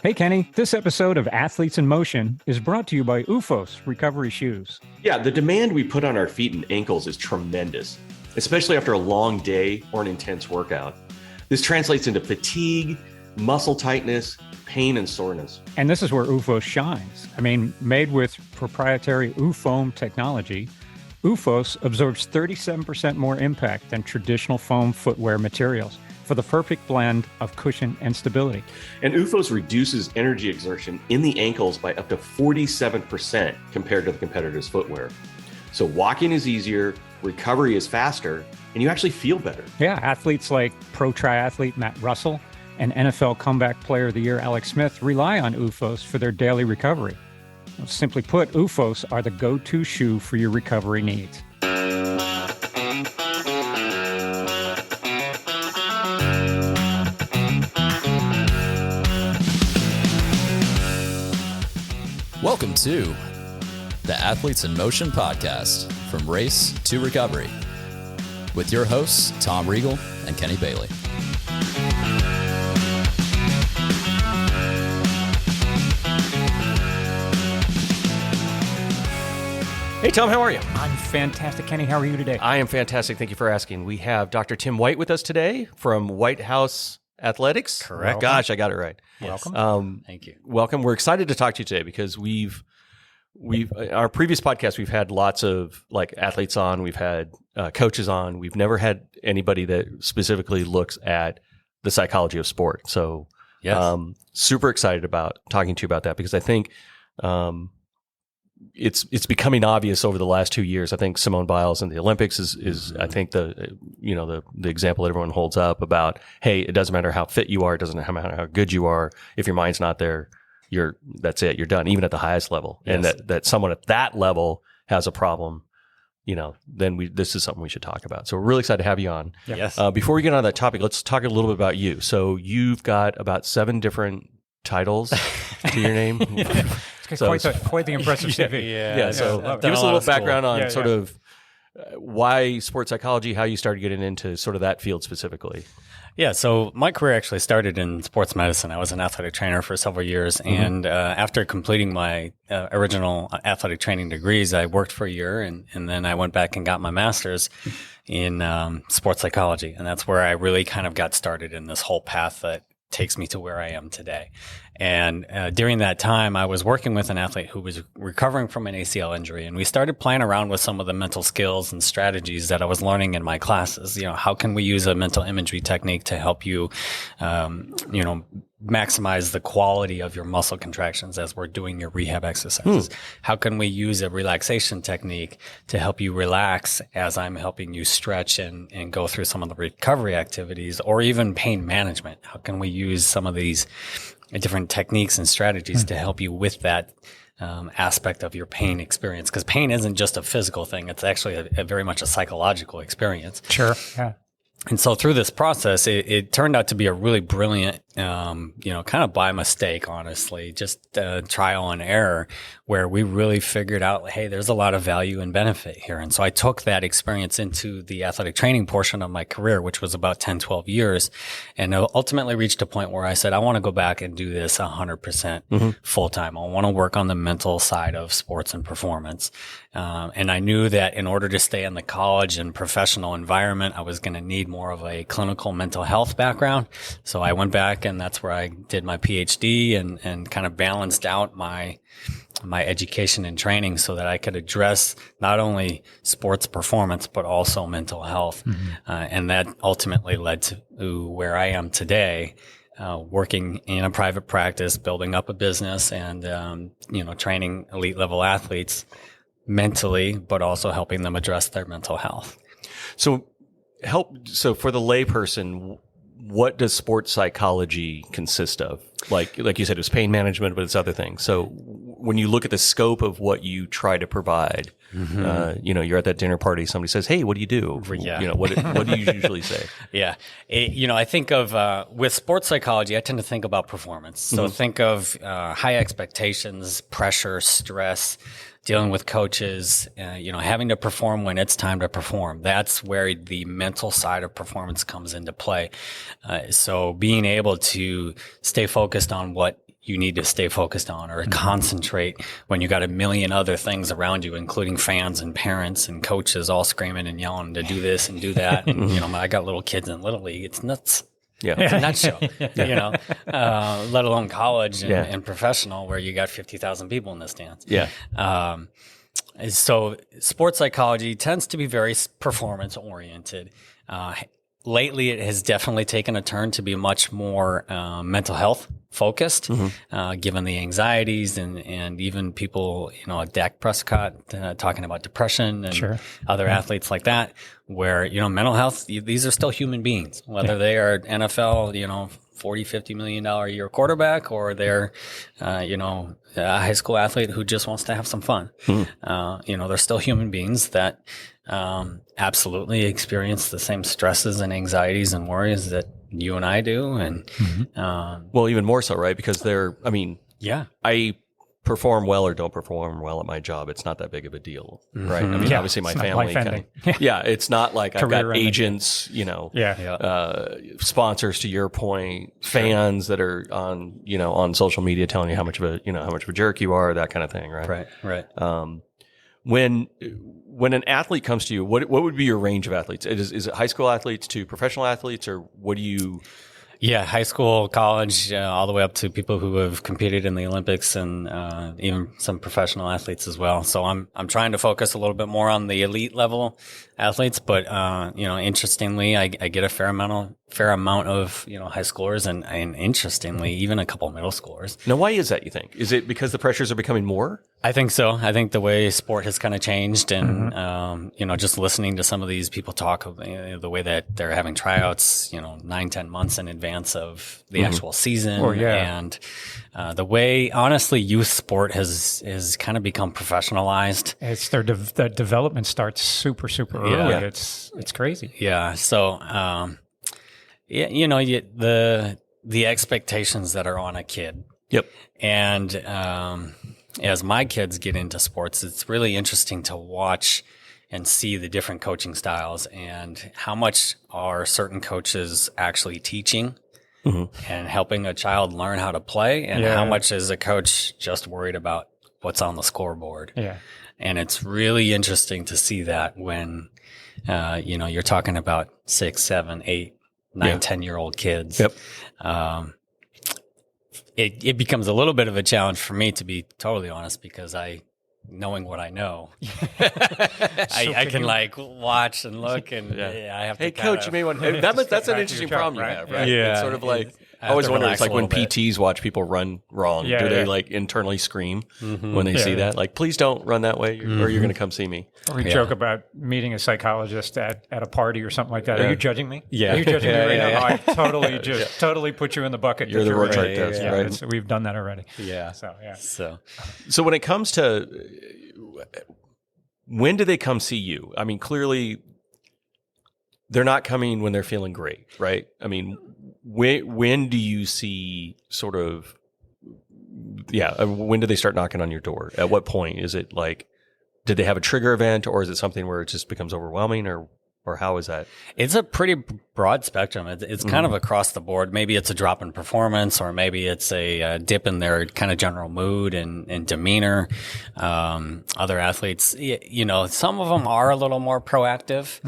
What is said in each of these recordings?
Hey, Kenny, this episode of Athletes in Motion is brought to you by OOFOS Recovery Shoes. Yeah, the demand we put on our feet and ankles is tremendous, especially after a long day or an intense workout. This translates into fatigue, muscle tightness, pain, and soreness. And this is where OOFOS shines. Made with proprietary OOFOam technology, OOFOS absorbs 37% more impact than traditional foam footwear materials for the perfect blend of cushion and stability. And OOFOS reduces energy exertion in the ankles by up to 47% compared to the competitor's footwear. So walking is easier, recovery is faster, and you actually feel better. Yeah, athletes like pro triathlete Matt Russell and NFL Comeback Player of the Year Alex Smith rely on OOFOS for their daily recovery. Well, simply put, OOFOS are the go-to shoe for your recovery needs. Welcome to the Athletes in Motion podcast, from race to recovery, with your hosts, Tom Riegel and Kenny Bailey. Hey, Tom, how are you? I'm fantastic. Kenny, how are you today? I am fantastic. Thank you for asking. We have Dr. Tim.White with us today from White House Athletics. Correct. Gosh, I got it right. Welcome. Thank you. Welcome. We're excited to talk to you today because we've our previous podcast, we've had lots of like athletes on, we've had coaches on. We've never had anybody that specifically looks at the psychology of sport. So, Yes. Super excited about talking to you about that because I think it's becoming obvious over the last 2 years. I think Simone Biles in the Olympics is I think the example that everyone holds up about, hey, it doesn't matter how fit you are, it doesn't matter how good you are, if your mind's not there, that's it, you're done, even at the highest level. Yes. And that someone at that level has a problem, then this is something we should talk about. So we're really excited to have you on. Yeah. Yes. Before we get on that topic, let's talk a little bit about you. So you've got about 7 different titles to your name. Quite the impressive CV. Yeah. So I've give done us a a lot little of school. background on Yeah, sort of why sports psychology, how you started getting into sort of that field specifically. Yeah, so my career actually started in sports medicine. I was an athletic trainer for several years. And after completing my original athletic training degrees, I worked for a year and then I went back and got my master's in sports psychology. And that's where I really kind of got started in this whole path that takes me to where I am today. And during that time, I was working with an athlete who was recovering from an ACL injury. And we started playing around with some of the mental skills and strategies that I was learning in my classes. How can we use a mental imagery technique to help you, maximize the quality of your muscle contractions as we're doing your rehab exercises? How can we use a relaxation technique to help you relax as I'm helping you stretch and go through some of the recovery activities, or even pain management? How can we use some of these different techniques and strategies to help you with that aspect of your pain experience? Because pain isn't just a physical thing. It's actually a very much a psychological experience. Sure. Yeah. And so through this process, it turned out to be a really brilliant, kind of by mistake, honestly, just trial and error, where we really figured out, hey, there's a lot of value and benefit here. And so I took that experience into the athletic training portion of my career, which was about 10, 12 years, and ultimately reached a point where I said, I want to go back and do this 100% full time. I want to work on the mental side of sports and performance. And I knew that in order to stay in the college and professional environment, I was going to need more of a clinical mental health background. So I went back, and that's where I did my PhD and kind of balanced out my education and training so that I could address not only sports performance, but also mental health. And that ultimately led to where I am today, working in a private practice, building up a business, and, training elite level athletes mentally, but also helping them address their mental health. So for the layperson, what does sports psychology consist of? Like you said, it was pain management, but it's other things. So when you look at the scope of what you try to provide, you're at that dinner party, somebody says, hey, what do you do? Yeah. What do you usually say? Yeah. I think of, with sports psychology, I tend to think about performance. So think of high expectations, pressure, stress, dealing with coaches, having to perform when it's time to perform. That's where the mental side of performance comes into play. So being able to stay focused on what you need to stay focused on or concentrate when you got a million other things around you, including fans and parents and coaches all screaming and yelling to do this and do that. And, I got little kids in Little League. It's nuts. Yeah. It's a nutshell, let alone college and professional where you got 50,000 people in the stands. Yeah. So sports psychology tends to be very performance oriented. Lately, it has definitely taken a turn to be much more mental health focused, given the anxieties and even people, like Dak Prescott talking about depression and other athletes like that, where, mental health, these are still human beings, whether they are NFL, $40, $50 million a year quarterback, or they're, a high school athlete who just wants to have some fun. They're still human beings that absolutely experience the same stresses and anxieties and worries that you and I do. And well, even more so, right? Because I perform well or don't perform well at my job. It's not that big of a deal, right? I mean, obviously my family it's not like I've got agents, sponsors, to your point, fans that are on social media telling you how much of a jerk you are, that kind of thing, right? Right. When an athlete comes to you, what would be your range of athletes? Is it high school athletes to professional athletes, or what do you? Yeah, high school, college, all the way up to people who have competed in the Olympics and even some professional athletes as well. So I'm trying to focus a little bit more on the elite level athletes, but interestingly, I get a fair amount of high schoolers and interestingly even a couple of middle schoolers. Now, why is that, you think? Is it because the pressures are becoming more? I think so. I think the way sport has kind of changed, and just listening to some of these people talk, the way that they're having tryouts, 9-10 months in advance of the actual season, and the way, honestly, youth sport has kind of become professionalized. It's their development starts super early. Yeah. It's crazy. Yeah. So the expectations that are on a kid. Yep. And as my kids get into sports, it's really interesting to watch and see the different coaching styles and how much are certain coaches actually teaching and helping a child learn how to play, and how much is a coach just worried about what's on the scoreboard. Yeah. And it's really interesting to see that when, you're talking about 6, 7, 8, 9, 10-year-old kids. Yep. It becomes a little bit of a challenge for me, to be totally honest, because knowing what I know, I can watch and look, and I have to. Hey, coach, you may want. That's an interesting problem you have, right? Yeah, it's sort of like I always wonder. It's like when PTs watch people run wrong. Do they internally scream when they see that? Like, please don't run that way, or you're going to come see me. Or we joke about meeting a psychologist at a party or something like that. Are you judging me? Yeah. Are you judging me right now? No, I totally put you in the bucket. You're the Rorschach test, right? So we've done that already. Yeah. So when it comes to when do they come see you? I mean, clearly they're not coming when they're feeling great, right? I mean, when do you see sort of, when do they start knocking on your door? At what point? Is it like, did they have a trigger event, or is it something where it just becomes overwhelming, or how is that? It's a pretty broad spectrum. It's kind of across the board. Maybe it's a drop in performance, or maybe it's a dip in their kind of general mood and demeanor. Other athletes, some of them are a little more proactive.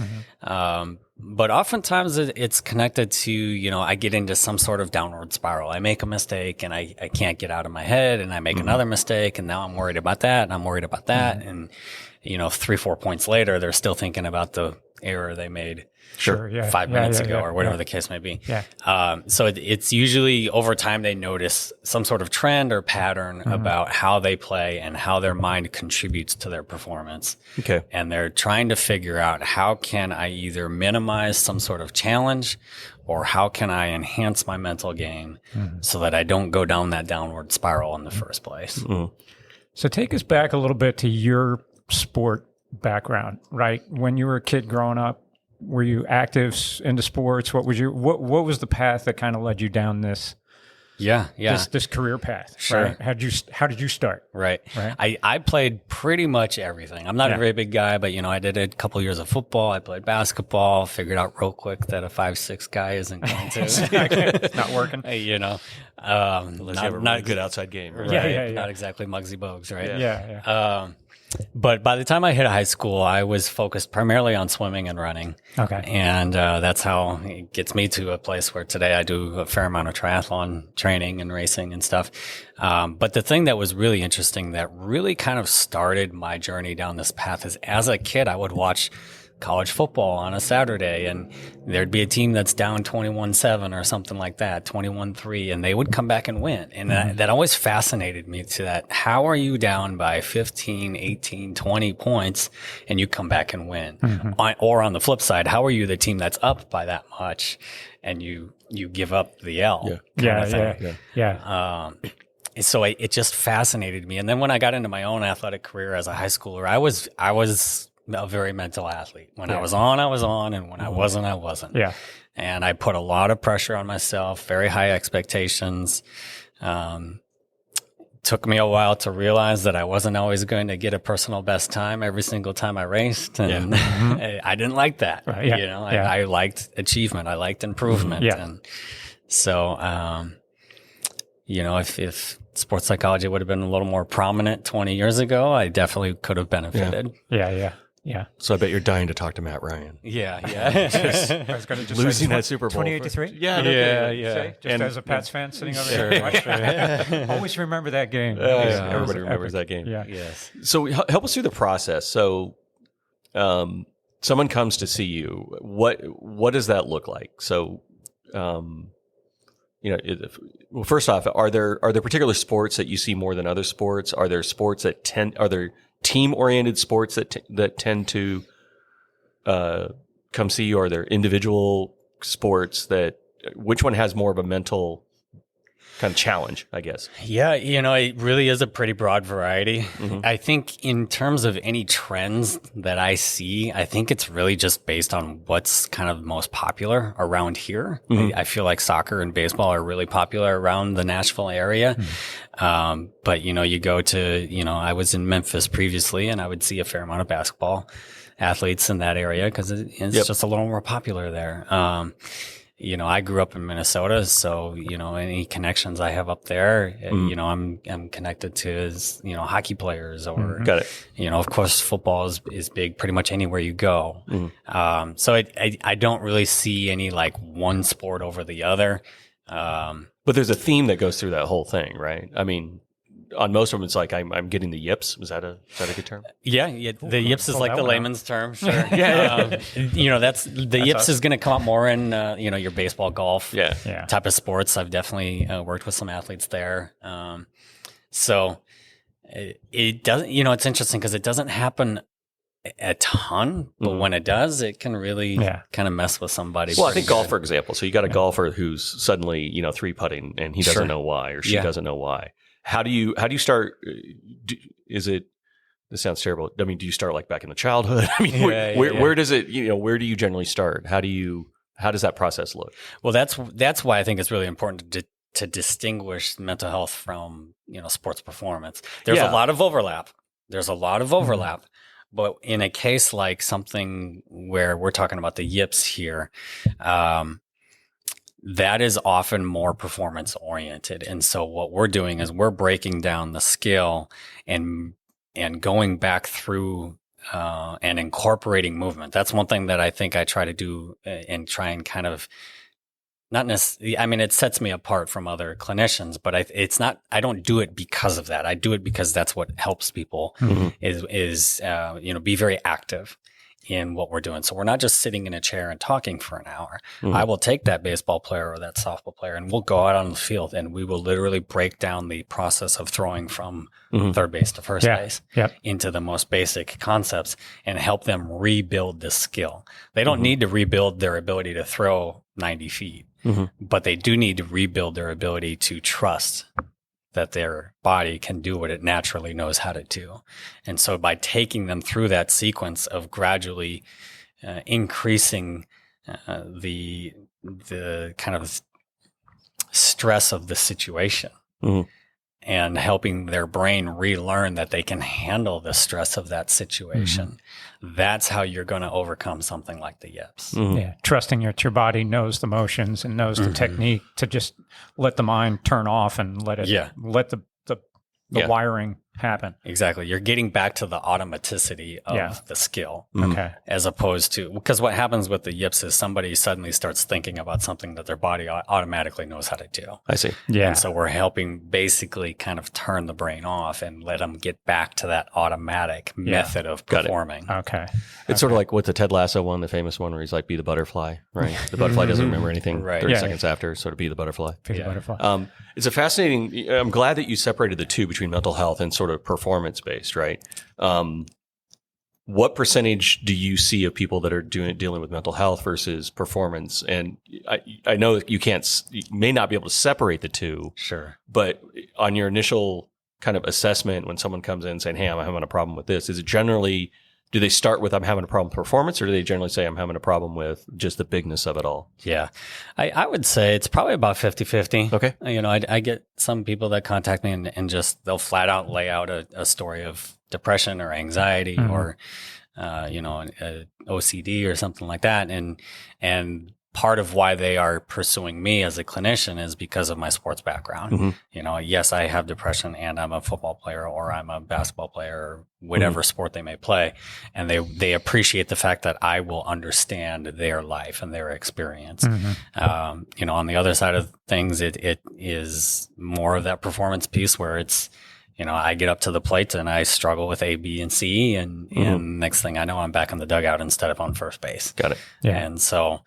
But oftentimes it's connected to, I get into some sort of downward spiral. I make a mistake and I can't get out of my head, and I make another mistake, and now I'm worried about that, and I'm worried about that. And, 3-4 points later, they're still thinking about the error they made 5 minutes ago, or whatever the case may be. So it's usually over time they notice some sort of trend or pattern about how they play and how their mind contributes to their performance. Okay. And they're trying to figure out, how can I either minimize some sort of challenge, or how can I enhance my mental game so that I don't go down that downward spiral in the first place. So take us back a little bit to your sport background, right? When you were a kid growing up, were you active into sports? What was the path that kind of led you down this Yeah. this career path. Sure. Right? How did you start? Right. Right. I played pretty much everything. I'm not a very big guy, but I did a couple years of football. I played basketball, figured out real quick that a 5'6" guy isn't going to. It's not working. Unless you have a really good outside game. Right? Yeah. Not exactly Muggsy Bogues, right? Yeah. But by the time I hit high school, I was focused primarily on swimming and running. Okay. And that's how it gets me to a place where today I do a fair amount of triathlon training and racing and stuff. But the thing that was really interesting that really kind of started my journey down this path is as a kid, I would watch college football on a Saturday and there'd be a team that's down 21-7 or something like that, 21-3, and they would come back and win. And that always fascinated me to that. How are you down by 15, 18, 20 points and you come back and win? Or on the flip side, how are you the team that's up by that much and you give up the L? Yeah. So it just fascinated me. And then when I got into my own athletic career as a high schooler, I was a very mental athlete. When I was on, and when I wasn't. Yeah. And I put a lot of pressure on myself, very high expectations. Took me a while to realize that I wasn't always going to get a personal best time every single time I raced. And I didn't like that. Right. Yeah. I liked achievement. I liked improvement. Yeah. And so, if sports psychology would have been a little more prominent 20 years ago, I definitely could have benefited. Yeah. So I bet you're dying to talk to Matt Ryan. Yeah. I was going to just losing that Super Bowl. 28-3? Yeah. Just as a Pats fan sitting over there. Always remember that game. Everybody remembers that game. Yeah. Yes. So help us through the process. So someone comes to see you. What does that look like? So, first off, are there particular sports that you see more than other sports? Are there sports are there team-oriented sports that tend to come see you? Are there individual sports which one has more of a mental kind of challenge, I guess? Yeah, it really is a pretty broad variety. I think in terms of any trends that I see, I think it's really just based on what's kind of most popular around here. I feel like soccer and baseball are really popular around the Nashville area. But, you go to, I was in Memphis previously and I would see a fair amount of basketball athletes in that area because it's just a little more popular there. I grew up in Minnesota, so, any connections I have up there, I'm connected to hockey players or, Got it. Of course, football is big pretty much anywhere you go. So I don't really see any like one sport over the other. But there's a theme that goes through that whole thing, right? I mean, on most of them, it's like I'm getting the yips. Is that a good term? Yeah. The yips is like the layman's term. Sure. That's the yips is going to come up more in your baseball, golf, type of sports. I've definitely worked with some athletes there. So it doesn't. It's interesting because it doesn't happen a ton, but when it does, it can really kind of mess with somebody. Well, I think golf, for example. So you got a golfer who's suddenly three putting and he doesn't know why or she doesn't know why. How do you start? This sounds terrible. I mean, do you start like back in the childhood? I mean, where does it? Where do you generally start? How does that process look? Well, that's why I think it's really important to distinguish mental health from sports performance. There's a lot of overlap. But in a case like something where we're talking about the yips here, that is often more performance oriented. And so what we're doing is we're breaking down the skill and going back through and incorporating movement. That's one thing that I think I try to do and try and kind of not necessarily, I mean, it sets me apart from other clinicians, but I don't do it because of that. I do it because that's what helps people is be very active in what we're doing. So we're not just sitting in a chair and talking for an hour. I will take that baseball player or that softball player and we'll go out on the field and we will literally break down the process of throwing from third base to first base into the most basic concepts and help them rebuild this skill. They don't need to rebuild their ability to throw 90 feet, but they do need to rebuild their ability to trust that their body can do what it naturally knows how to do. And so by taking them through that sequence of gradually increasing the kind of stress of the situation. Mhm. And helping their brain relearn that they can handle the stress of that situation. That's how you're going to overcome something like the yips. Yeah, trusting your body knows the motions and knows the technique to just let the mind turn off and let the wiring happen. Exactly. You're getting back to the automaticity of the skill. Okay. As opposed to, because what happens with the yips is somebody suddenly starts thinking about something that their body automatically knows how to do. I see. Yeah. And so we're helping basically kind of turn the brain off and let them get back to that automatic method of performing. Okay. It's sort of like what the Ted Lasso one, the famous one, where he's like, be the butterfly, right? The butterfly doesn't remember anything 30 seconds after, sort of be the butterfly. Be the butterfly. It's a fascinating, I'm glad that you separated the two between mental health and sort of performance-based, right? What percentage do you see of people that are dealing with mental health versus performance? And I know that you may not be able to separate the two. Sure. But on your initial kind of assessment, when someone comes in saying, hey, I'm having a problem with this, is it generally, do they start with, I'm having a problem with performance, or do they generally say, I'm having a problem with just the bigness of it all? Yeah. I would say it's probably about 50-50. Okay. I get some people that contact me and just, they'll flat out lay out a story of depression or anxiety or, OCD or something like that. And part of why they are pursuing me as a clinician is because of my sports background. Yes, I have depression and I'm a football player or I'm a basketball player or whatever sport they may play. And they appreciate the fact that I will understand their life and their experience. On the other side of things, it is more of that performance piece where it's, I get up to the plate and I struggle with A, B, and C. And next thing I know, I'm back in the dugout instead of on first base. Got it. Yeah. And so,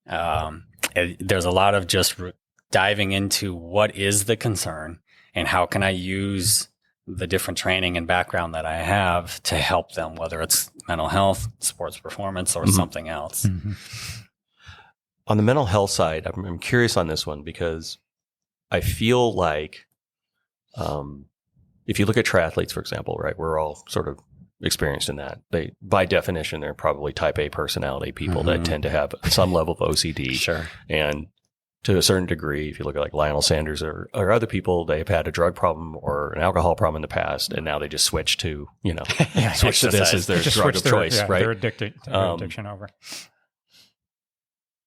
there's a lot of just diving into what is the concern and how can I use the different training and background that I have to help them, whether it's mental health, sports performance, or something else. On the mental health side, I'm curious on this one because I feel like if you look at triathletes, for example, right, we're all sort of experienced in that. They, by definition, they're probably type A personality people that tend to have some level of OCD. Sure. And to a certain degree, if you look at like Lionel Sanders or other people, they've had a drug problem or an alcohol problem in the past, and now they just switch to, switch to this as their drug of choice, right? They're addicted. Addiction over.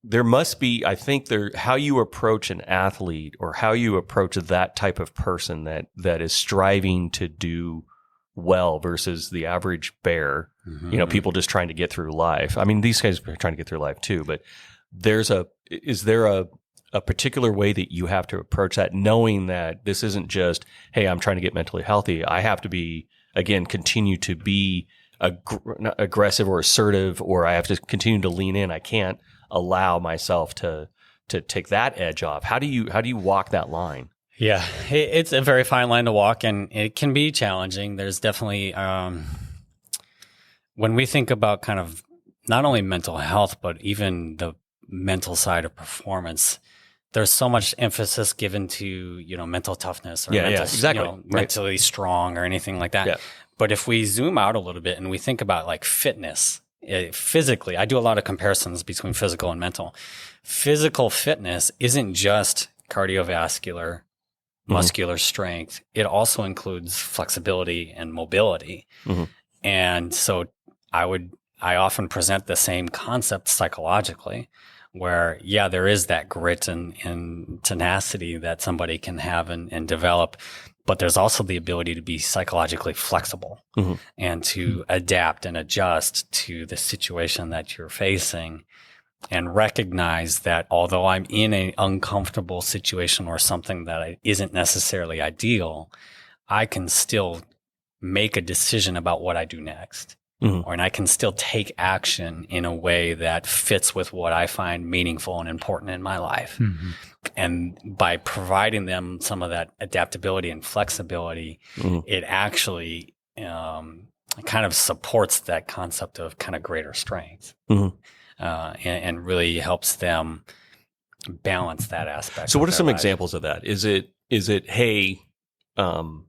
There must be, I think how you approach an athlete or how you approach that type of person that is striving to do well versus the average bear, people just trying to get through life. I mean, these guys are trying to get through life too, but is there a particular way that you have to approach that, knowing that this isn't just, hey, I'm trying to get mentally healthy. I have to be, again, continue to be aggressive or assertive, or I have to continue to lean in. I can't allow myself to take that edge off. How do you walk that line? Yeah, it's a very fine line to walk, and it can be challenging. There's definitely, when we think about kind of not only mental health, but even the mental side of performance, there's so much emphasis given to, mental toughness or mentally strong or anything like that. Yeah. But if we zoom out a little bit and we think about like fitness, physically, I do a lot of comparisons between physical and mental. Physical fitness isn't just cardiovascular, muscular strength. It also includes flexibility and mobility. And so I often present the same concept psychologically, where, there is that grit and tenacity that somebody can have and develop, but there's also the ability to be psychologically flexible and to adapt and adjust to the situation that you're facing, and recognize that although I'm in an uncomfortable situation or something that isn't necessarily ideal, I can still make a decision about what I do next. And I can still take action in a way that fits with what I find meaningful and important in my life. And by providing them some of that adaptability and flexibility, it actually kind of supports that concept of kind of greater strength and really helps them balance that aspect. So what are some examples of that? Is it, hey,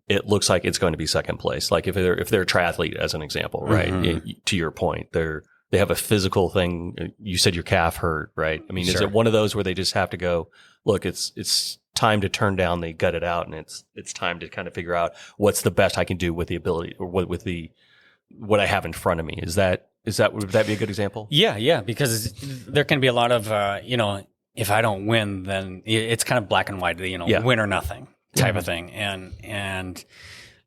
it looks like it's going to be second place. Like if they're a triathlete, as an example, right? To your point, they have a physical thing. You said your calf hurt, right? I mean, is it one of those where they just have to go, look, it's time to turn down, they gut it out, and it's time to kind of figure out what's the best I can do with the ability or what I have in front of me. Would that be a good example? Yeah, because there can be a lot of if I don't win, then it's kind of black and white, win or nothing type of thing. And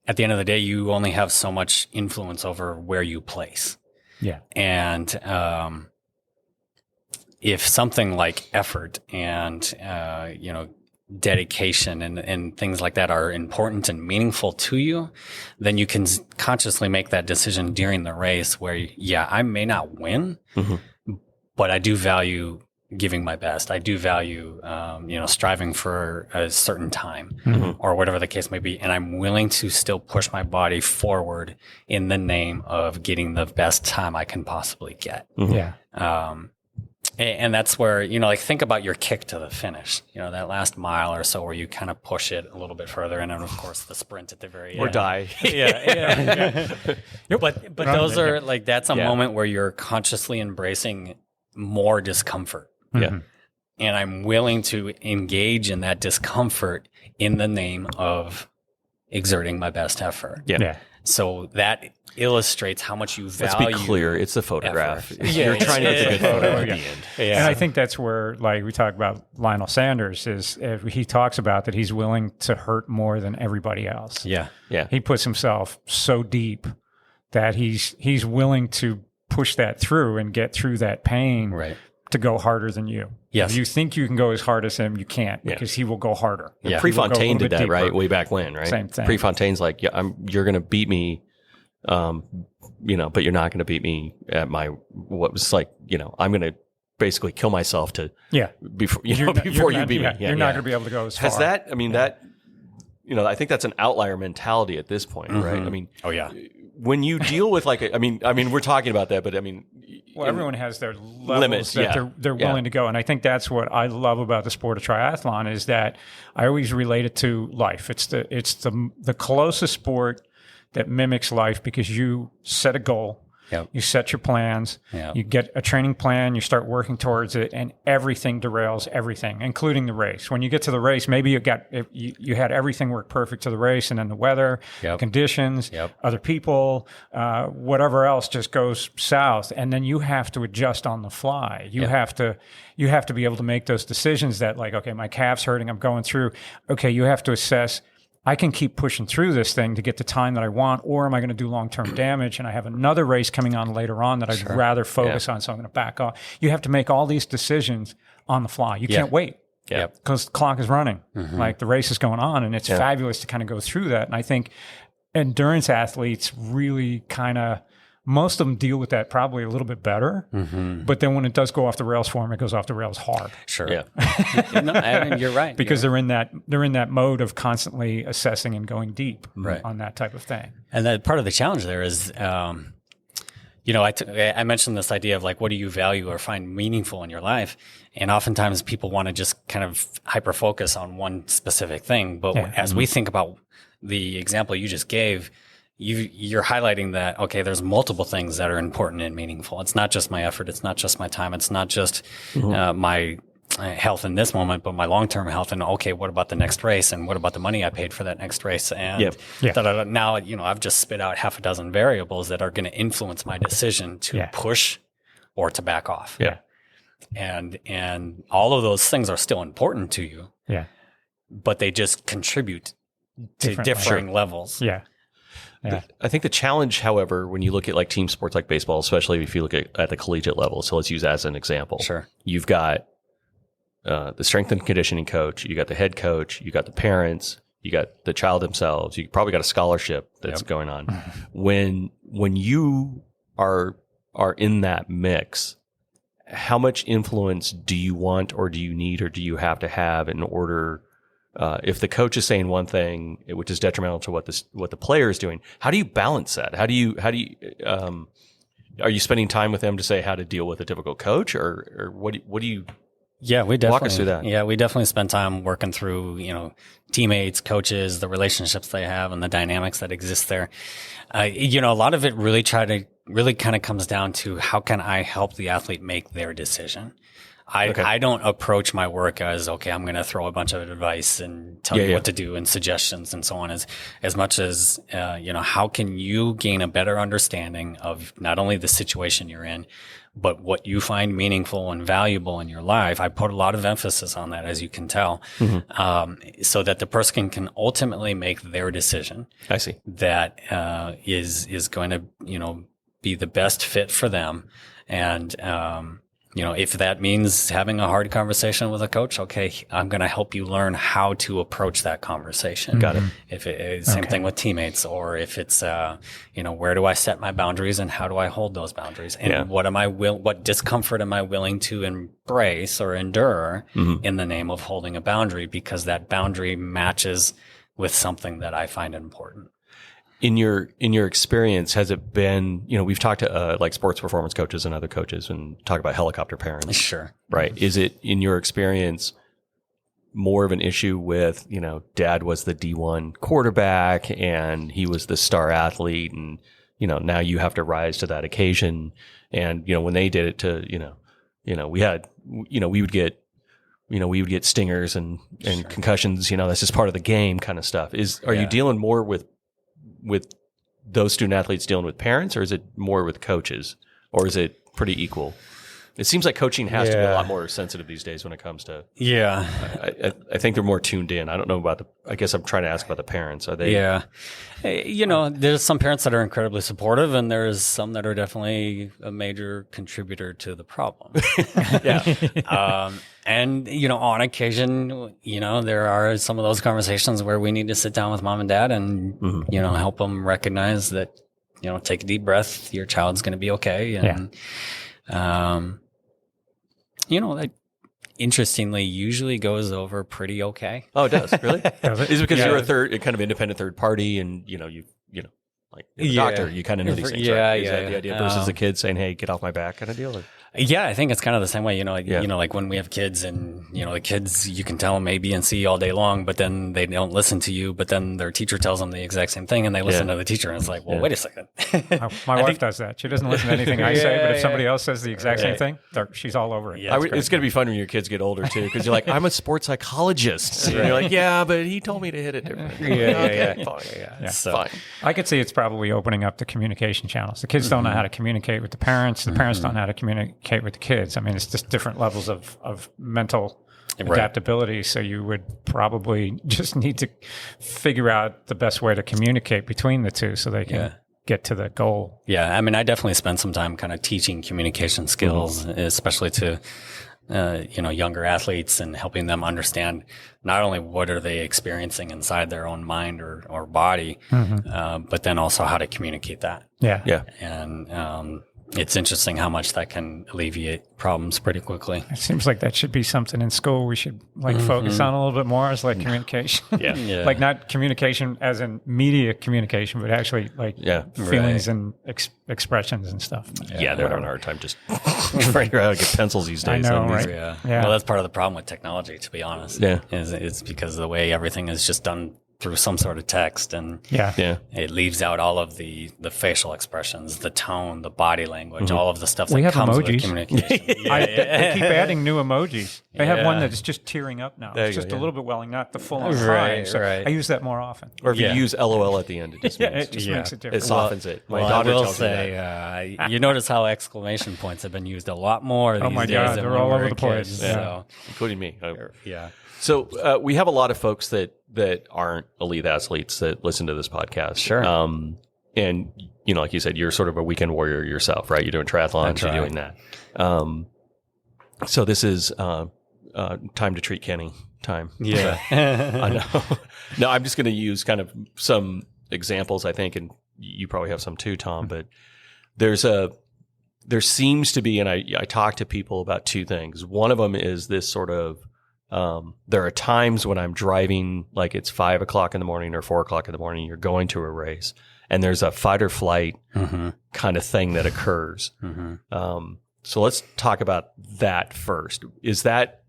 at the end of the day, you only have so much influence over where you place. Yeah. And if something like effort and dedication and things like that are important and meaningful to you, then you can consciously make that decision during the race where, I may not win, but I do value giving my best. I do value, striving for a certain time or whatever the case may be. And I'm willing to still push my body forward in the name of getting the best time I can possibly get. Yeah. And that's where, think about your kick to the finish, that last mile or so where you kind of push it a little bit further. And then, of course, the sprint at the very end. Or die. Yeah. But those are that's a moment where you're consciously embracing more discomfort. Yeah. And I'm willing to engage in that discomfort in the name of exerting my best effort. Yeah. So that illustrates how much you value. Let's be clear. It's a photograph. You're trying to get the good photo at the end. And I think that's where, we talk about Lionel Sanders, is he talks about that he's willing to hurt more than everybody else. Yeah. He puts himself so deep that he's willing to push that through and get through that pain to go harder than you. Yes. If you think you can go as hard as him, you can't, because he will go harder. Yeah. Prefontaine did that, right? Way back when, right? Same thing. Prefontaine's like, you're going to beat me, but you're not going to beat me at I'm going to basically kill myself to before you beat me. You're not going to be able to go as far. Has that? I mean, that. I think that's an outlier mentality at this point, right? I mean, when you deal with we're talking about that, but everyone has their levels limits that they're willing to go, and I think that's what I love about the sport of triathlon is that I always relate it to life. It's the closest sport that mimics life because you set a goal. Yep. You set your plans, you get a training plan, you start working towards it, and everything derails everything, including the race. When you get to the race, maybe you had everything work perfect to the race, and then the weather, conditions, other people, whatever else just goes south, and then you have to adjust on the fly. You have to be able to make those decisions that okay, my calf's hurting, I'm going through. Okay, you have to assess, I can keep pushing through this thing to get the time that I want, or am I going to do long-term damage? And I have another race coming on later on that I'd rather focus on, so I'm going to back off. You have to make all these decisions on the fly. You can't wait because the clock is running. The race is going on, and it's fabulous to kind of go through that. And I think endurance athletes really most of them deal with that probably a little bit better. But then when it does go off the rails for them, it goes off the rails hard. Sure. Yeah. You're right. Because they're in that mode of constantly assessing and going deep on that type of thing. And that part of the challenge there is, I mentioned this idea of what do you value or find meaningful in your life? And oftentimes people want to just kind of hyper focus on one specific thing. But as we think about the example you just gave, you're highlighting that, okay, there's multiple things that are important and meaningful. It's not just my effort. It's not just my time. It's not just my health in this moment, but my long-term health. And okay, what about the next race? And what about the money I paid for that next race? And now, I've just spit out half a dozen variables that are going to influence my decision to push or to back off. Yeah. And all of those things are still important to you. Yeah. But they just contribute to differing levels. Yeah. Yeah. I think the challenge, however, when you look at team sports like baseball, especially if you look at the collegiate level, so let's use that as an example. Sure. You've got the strength and conditioning coach, you got the head coach, you got the parents, you got the child themselves, you probably got a scholarship that's going on. When you are in that mix, how much influence do you want or do you need or do you have to have in order if the coach is saying one thing, which is detrimental to what the player is doing, how do you balance that? How do you are you spending time with them to say how to deal with a difficult coach, or what do you? Yeah, we definitely walk us through that. Yeah, we definitely spend time working through teammates, coaches, the relationships they have, and the dynamics that exist there. A lot of it really kind of comes down to how can I help the athlete make their decision. I don't approach my work as, okay, I'm going to throw a bunch of advice and tell you what to do and suggestions and so on, as much as, how can you gain a better understanding of not only the situation you're in, but what you find meaningful and valuable in your life. I put a lot of emphasis on that, as you can tell, so that the person can ultimately make their decision. I see. That is going to, be the best fit for them. And, if that means having a hard conversation with a coach, okay, I'm going to help you learn how to approach that conversation. Got it. If same thing with teammates, or if it's, where do I set my boundaries and how do I hold those boundaries? And what discomfort am I willing to embrace or endure in the name of holding a boundary, because that boundary matches with something that I find important. In your experience, has it been, we've talked to like sports performance coaches and other coaches and talk about helicopter parents. Sure. Right. Is it, in your experience, more of an issue with, dad was the D1 quarterback and he was the star athlete, and, now you have to rise to that occasion. And, when they did it to, we would get stingers and concussions, that's just part of the game kind of stuff. Are you dealing more with those student athletes dealing with parents, or is it more with coaches, or is it pretty equal? It seems like coaching has to be a lot more sensitive these days when it comes to. Yeah. I think they're more tuned in. I don't know about I guess I'm trying to ask about the parents. Are they? Yeah. There's some parents that are incredibly supportive, and there's some that are definitely a major contributor to the problem. And, on occasion, there are some of those conversations where we need to sit down with mom and dad and, help them recognize that, take a deep breath, your child's going to be okay. And, that interestingly usually goes over pretty okay. Oh, it does? Really? Does it? Is it because you're a kind of independent third party, and, like the doctor, you kind of know these things, right? Is that the idea versus the kid saying, hey, get off my back kind of deal? Or? Yeah, I think it's kind of the same way, like when we have kids and, the kids, you can tell them A, B, and C all day long, but then they don't listen to you, but then their teacher tells them the exact same thing and they listen to the teacher, and it's like, well, wait a second. My wife does that. She doesn't listen to anything I say, but if somebody else says the exact same thing, she's all over it. Yeah, it's going to be fun when your kids get older too, because you're like, I'm a sports psychologist. And you're like, yeah, but he told me to hit it differently. Fine. I could see it's probably opening up the communication channels. The kids don't know how to communicate with the parents. The parents don't know how to communicate with the kids. I mean, it's just different levels of mental adaptability. So you would probably just need to figure out the best way to communicate between the two so they can get to the goal. Yeah. I mean, I definitely spent some time kind of teaching communication skills, especially to, younger athletes, and helping them understand not only what are they experiencing inside their own mind or body, but then also how to communicate that. Yeah. Yeah. And, it's interesting how much that can alleviate problems pretty quickly. It seems like that should be something in school we should focus on a little bit more, as like communication. Like not communication as in media communication, but actually feelings and expressions and stuff. Yeah, they're having a hard time just trying to figure out how to get pencils these days. I know, right? Yeah. Well, that's part of the problem with technology, to be honest. Yeah. It's because of the way everything is just done through some sort of text, and it leaves out all of the facial expressions, the tone, the body language, all of the stuff that comes with communication. They keep adding new emojis. They have one that's just tearing up now. It's just a little bit welling, not the full on crying. So I use that more often. Or if you use LOL at the end, it just makes it different. It softens it. My daughter tells me you notice how exclamation points have been used a lot more these days. Oh my God, they're all over the place. So. Including me. Yeah. So we have a lot of folks that aren't elite athletes that listen to this podcast. Sure. And, like you said, you're sort of a weekend warrior yourself, right? You're doing triathlons, you're doing that. So this is time to treat Kenny time. Yeah. I know. No, I'm just going to use kind of some examples, I think, and you probably have some too, Tom, but there seems to be, and I talk to people about two things. One of them is this sort of, there are times when I'm driving, like it's 5 o'clock in the morning or 4 o'clock in the morning, you're going to a race, and there's a fight or flight kind of thing that occurs. So let's talk about that first. Is that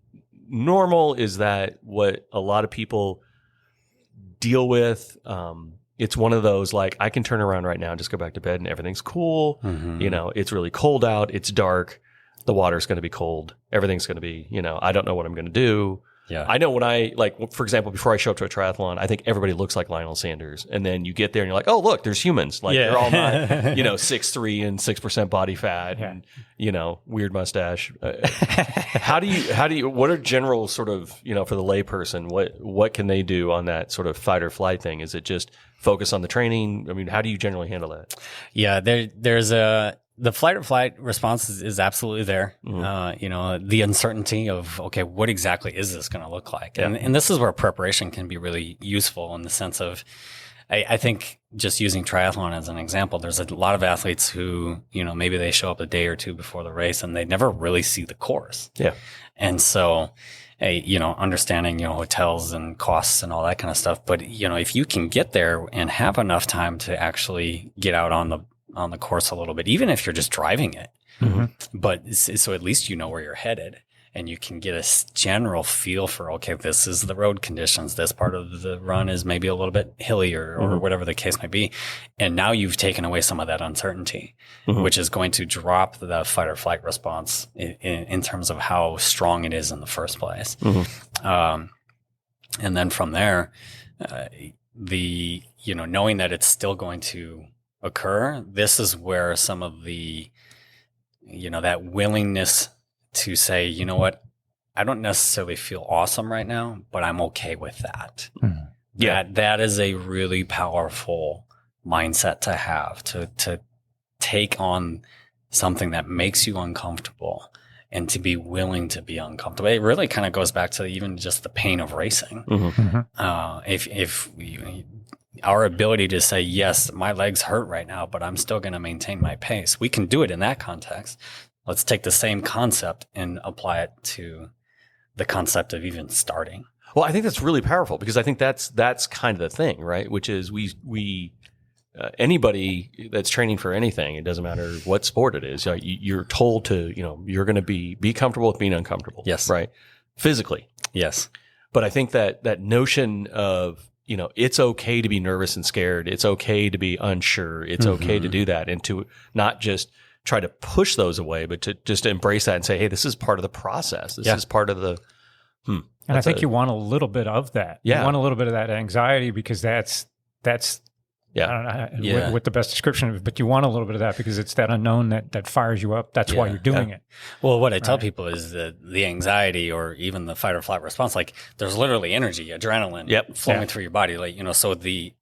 normal? Is that what a lot of people deal with? It's one of those, like, I can turn around right now and just go back to bed and everything's cool. It's really cold out. It's dark. the water's going to be cold. Everything's going to be, I don't know what I'm going to do. Yeah. I know when I, like, for example, before I show up to a triathlon, I think everybody looks like Lionel Sanders. And then you get there and you're like, oh, look, there's humans. Like, they're all not, 6'3" and 6% body fat and, weird mustache. What are general sort of, for the layperson, what can they do on that sort of fight or flight thing? Is it just focus on the training? I mean, how do you generally handle that? Yeah, there's the flight or flight response is absolutely there. The uncertainty of, okay, what exactly is this going to look like? Yeah. And this is where preparation can be really useful in the sense of, I think just using triathlon as an example, there's a lot of athletes who, maybe they show up a day or two before the race and they never really see the course. Yeah. And so, understanding, hotels and costs and all that kind of stuff. But, if you can get there and have enough time to actually get out on the course a little bit, even if you're just driving it. But so at least you know where you're headed and you can get a general feel for, okay, this is the road conditions. This part of the run is maybe a little bit hilly or whatever the case might be. And now you've taken away some of that uncertainty, which is going to drop the fight or flight response in terms of how strong it is in the first place. And then from there, knowing that it's still going to occur, this is where some of the, that willingness to say, you know what, I don't necessarily feel awesome right now, but I'm okay with that. Yeah. That is a really powerful mindset to have, to take on something that makes you uncomfortable and to be willing to be uncomfortable. It really kind of goes back to even just the pain of racing. If our ability to say, yes, my legs hurt right now, but I'm still going to maintain my pace. We can do it in that context. Let's take the same concept and apply it to the concept of even starting. Well, I think that's really powerful because I think that's kind of the thing, right? Which is we anybody that's training for anything, it doesn't matter what sport it is, you're told to, you're going to be comfortable with being uncomfortable. Yes. Right. Physically. Yes. But I think that notion of, it's okay to be nervous and scared. It's okay to be unsure. It's okay to do that and to not just try to push those away, but to just embrace that and say, hey, this is part of the process. This is part of the, And I think you want a little bit of that. Yeah. You want a little bit of that anxiety because that's I don't know what the best description of it, but you want a little bit of that because it's that unknown that fires you up. That's why you're doing it. Well, what I tell people is that the anxiety or even the fight or flight response, like there's literally energy, adrenaline flowing through your body. Like, so the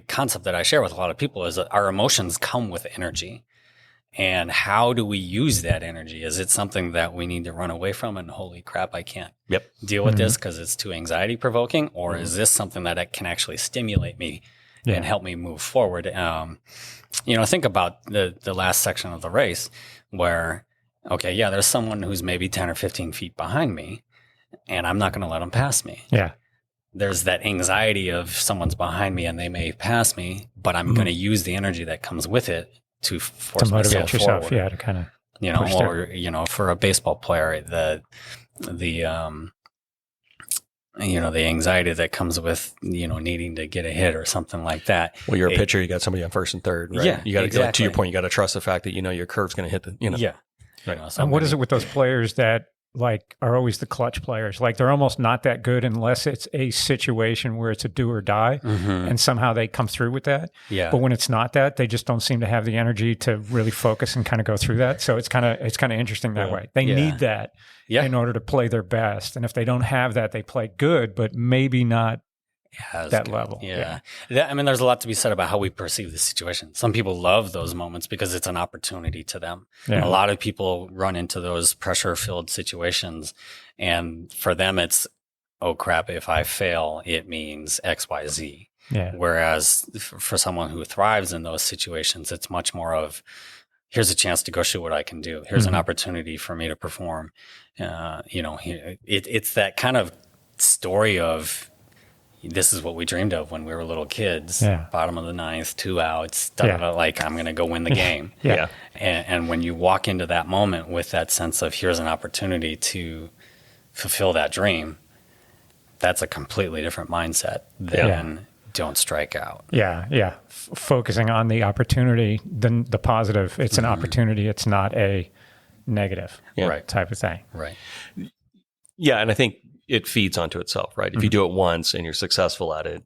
concept that I share with a lot of people is that our emotions come with energy. And how do we use that energy? Is it something that we need to run away from and holy crap, I can't deal with this because it's too anxiety provoking? Or is this something that can actually stimulate me and help me move forward? Think about the last section of the race where, okay, there's someone who's maybe 10 or 15 feet behind me and I'm not going to let them pass me. Yeah. There's that anxiety of someone's behind me and they may pass me, but I'm going to use the energy that comes with it to force to motivate myself yourself, forward. to kind of For a baseball player, the anxiety that comes with needing to get a hit or something like that. Well, you're a pitcher, you got somebody on first and third, right? You got to to your point, you got to trust the fact that your curve's going to hit the Right. And what is it with those players that are always the clutch players? Like they're almost not that good unless it's a situation where it's a do or die, and somehow they come through with that. Yeah. But when it's not that, they just don't seem to have the energy to really focus and kind of go through that. So it's kind of interesting that way. They need that in order to play their best. And if they don't have that, they play good, but maybe not that level. Yeah. There's a lot to be said about how we perceive the situation. Some people love those moments because it's an opportunity to them. Yeah. A lot of people run into those pressure-filled situations, and for them it's, oh crap, if I fail, it means X, Y, Z. Yeah. Whereas for someone who thrives in those situations, it's much more of, here's a chance to go show what I can do. Here's an opportunity for me to perform. It's that kind of story of, this is what we dreamed of when we were little kids. Yeah. Bottom of the ninth, 2 outs, like I'm going to go win the game. And when you walk into that moment with that sense of here's an opportunity to fulfill that dream, that's a completely different mindset than don't strike out. Focusing on the opportunity, then the positive. It's an opportunity. It's not a negative Yeah. type of thing. Right. Yeah, and I think it feeds onto itself, right? If you do it once and you're successful at it,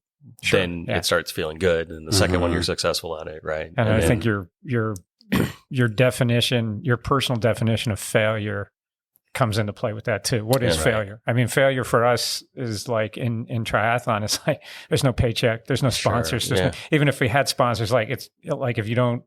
then it starts feeling good, and the second one you're successful at it, right? And I think your definition, your personal definition of failure comes into play with that too. What is failure? I mean, failure for us is like in triathlon, it's like there's no paycheck, there's no sponsors. There's no, even if we had sponsors, like it's like if you don't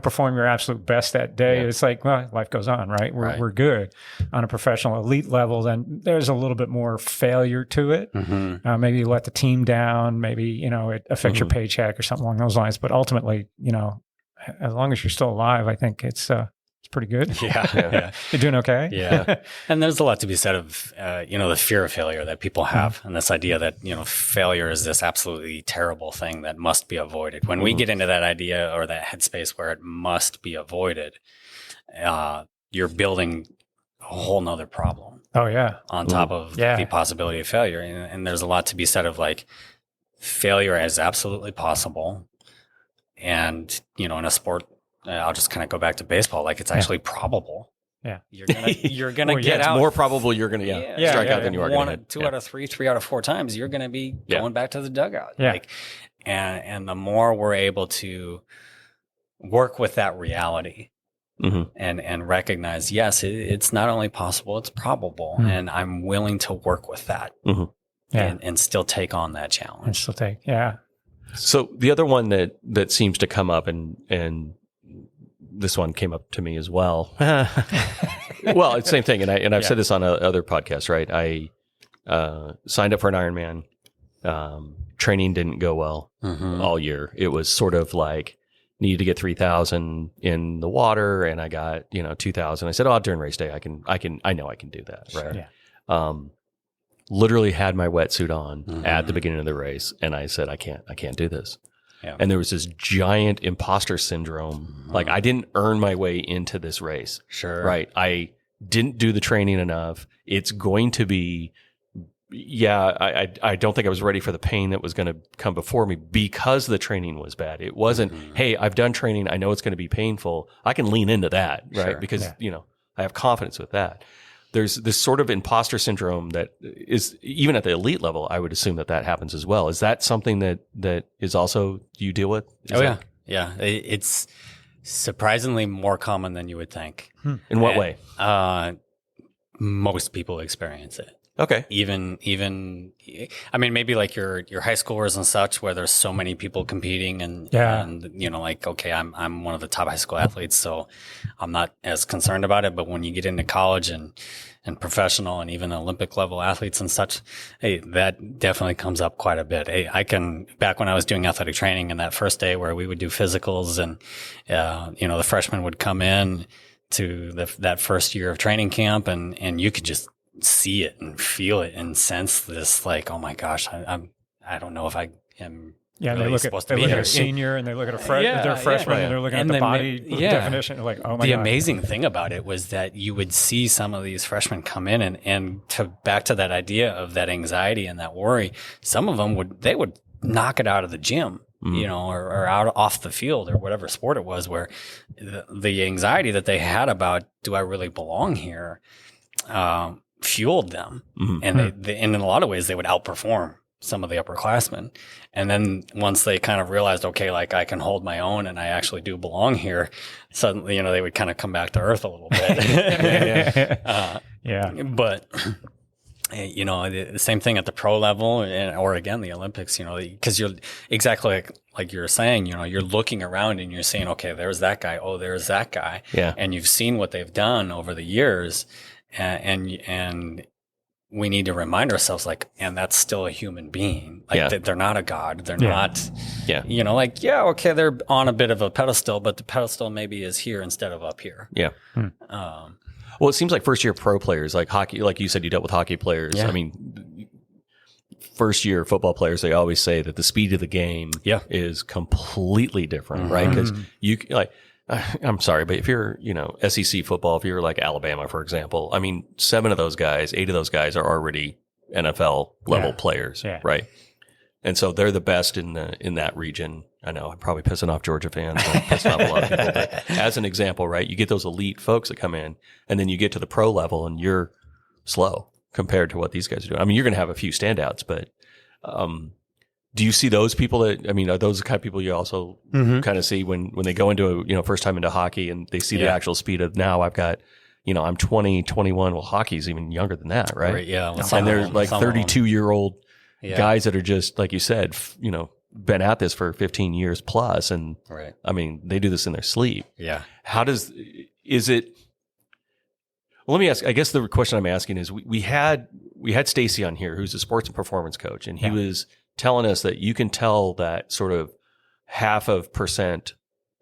perform your absolute best that day, it's like, well, life goes on, right? We're good. On a professional elite level, then there's a little bit more failure to it. Maybe you let the team down, maybe, it affects your paycheck or something along those lines. But ultimately, as long as you're still alive, I think it's pretty good. Yeah. You're doing okay. Yeah. And there's a lot to be said of, the fear of failure that people have. And this idea that, failure is this absolutely terrible thing that must be avoided. When we get into that idea or that headspace where it must be avoided, you're building a whole nother problem. Oh, yeah. On top of the possibility of failure. And there's a lot to be said of like failure is absolutely possible. And, in a sport, I'll just kind of go back to baseball. Like it's actually probable. Yeah. You're gonna get out. It's more probable you're going to strike out than you are going to hit. 2 out of 3, 3 out of 4 times, you're going to be going back to the dugout. Yeah. Like, and the more we're able to work with that reality and recognize, yes, it's not only possible, it's probable. And I'm willing to work with that and still take on that challenge. So the other one that seems to come up, and this one came up to me as well. Well, it's the same thing, and I've said this on other podcasts, right? I signed up for an Ironman. Training didn't go well all year. It was sort of like needed to get 3,000 in the water, and I got 2,000. I said, "Oh, during race day, I know I can do that." Right? Yeah. Literally had my wetsuit on at the beginning of the race, and I said, I can't do this. Yeah. And there was this giant imposter syndrome. Like I didn't earn my way into this race. Sure. Right. I didn't do the training enough. It's going to be, I don't think I was ready for the pain that was going to come before me because the training was bad. It wasn't, hey, I've done training. I know it's going to be painful. I can lean into that. Right. Sure. Because, I have confidence with that. There's this sort of imposter syndrome that is even at the elite level. I would assume that happens as well. Is that something that is also you deal with? Yeah. It's surprisingly more common than you would think. In what way? Most people experience it. Okay. Even, I mean, maybe like your high schoolers and such, where there's so many people competing and like, okay, I'm one of the top high school athletes, so I'm not as concerned about it. But when you get into college and professional and even Olympic level athletes and such, hey, that definitely comes up quite a bit. Hey, back when I was doing athletic training and that first day where we would do physicals and, the freshmen would come in to that first year of training camp and you could just see it and feel it and sense this like, oh my gosh, I don't know if I am. Yeah, really they look at a senior and they look at their freshman and they're looking at the body definition. Like, oh my God. The amazing thing about it was that you would see some of these freshmen come in and back to that idea of that anxiety and that worry. Some of them would knock it out of the gym. Or out off the field or whatever sport it was, where the anxiety that they had about, do I really belong here? Fueled them. And they, and in a lot of ways, they would outperform some of the upperclassmen. And then once they kind of realized, okay, like I can hold my own and I actually do belong here, suddenly, they would kind of come back to earth a little bit. But the same thing at the pro level or again, the Olympics, because you're exactly like you're saying, you're looking around and you're saying, okay, there's that guy. Oh, there's that guy. Yeah. And you've seen what they've done over the years. And we need to remind ourselves, like, and that's still a human being. Like they're not a god. They're not, okay, they're on a bit of a pedestal, but the pedestal maybe is here instead of up here. Yeah. Well, it seems like first year pro players, like hockey, like you said, you dealt with hockey players. Yeah. I mean, first year football players, they always say that the speed of the game is completely different, right? Because I'm sorry, but if you're, SEC football, if you're like Alabama, for example, I mean, 8 of those guys are already NFL level players, right? And so they're the best in that region. I know I'm probably pissing off Georgia fans, I'm pissing off a lot of people, but as an example, right, you get those elite folks that come in and then you get to the pro level and you're slow compared to what these guys are doing. I mean, you're going to have a few standouts, but, do you see those people are those the kind of people you also kind of see when they go into first time into hockey and they see the actual speed of now I've got, I'm 20, 21. Well, hockey's even younger than that, right? Yeah. And they're like 32-year-old guys that are just, like you said, been at this for 15 years plus. And I mean, they do this in their sleep. Yeah. Let me ask, I guess the question I'm asking is we had Stacy on here, who's a sports and performance coach, and he was telling us that you can tell that sort of 0.5%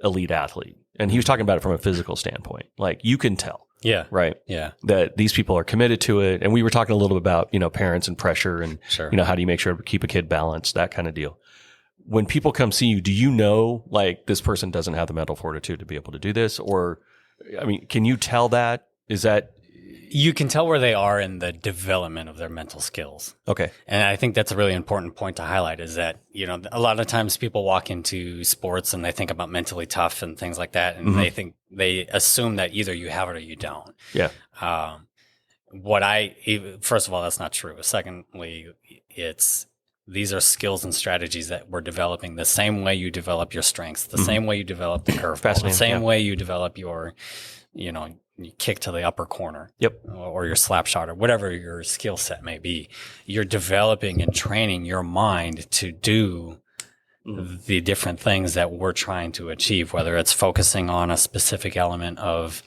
elite athlete. And he was talking about it from a physical standpoint. Like you can tell. Yeah. Right. Yeah. That these people are committed to it. And we were talking a little bit about, parents and pressure and, how do you make sure to keep a kid balanced, that kind of deal. When people come see you, do you know, like this person doesn't have the mental fortitude to be able to do this? Or, I mean, can you tell that? You can tell where they are in the development of their mental skills. Okay. And I think that's a really important point to highlight is that, a lot of times people walk into sports and they think about mentally tough and things like that. And they assume that either you have it or you don't. Yeah. First of all, that's not true. Secondly, these are skills and strategies that we're developing the same way you develop your strengths, the same way you develop the curveball, the same way you develop your, you kick to the upper corner, or your slap shot, or whatever your skill set may be. You're developing and training your mind to do the different things that we're trying to achieve, whether it's focusing on a specific element of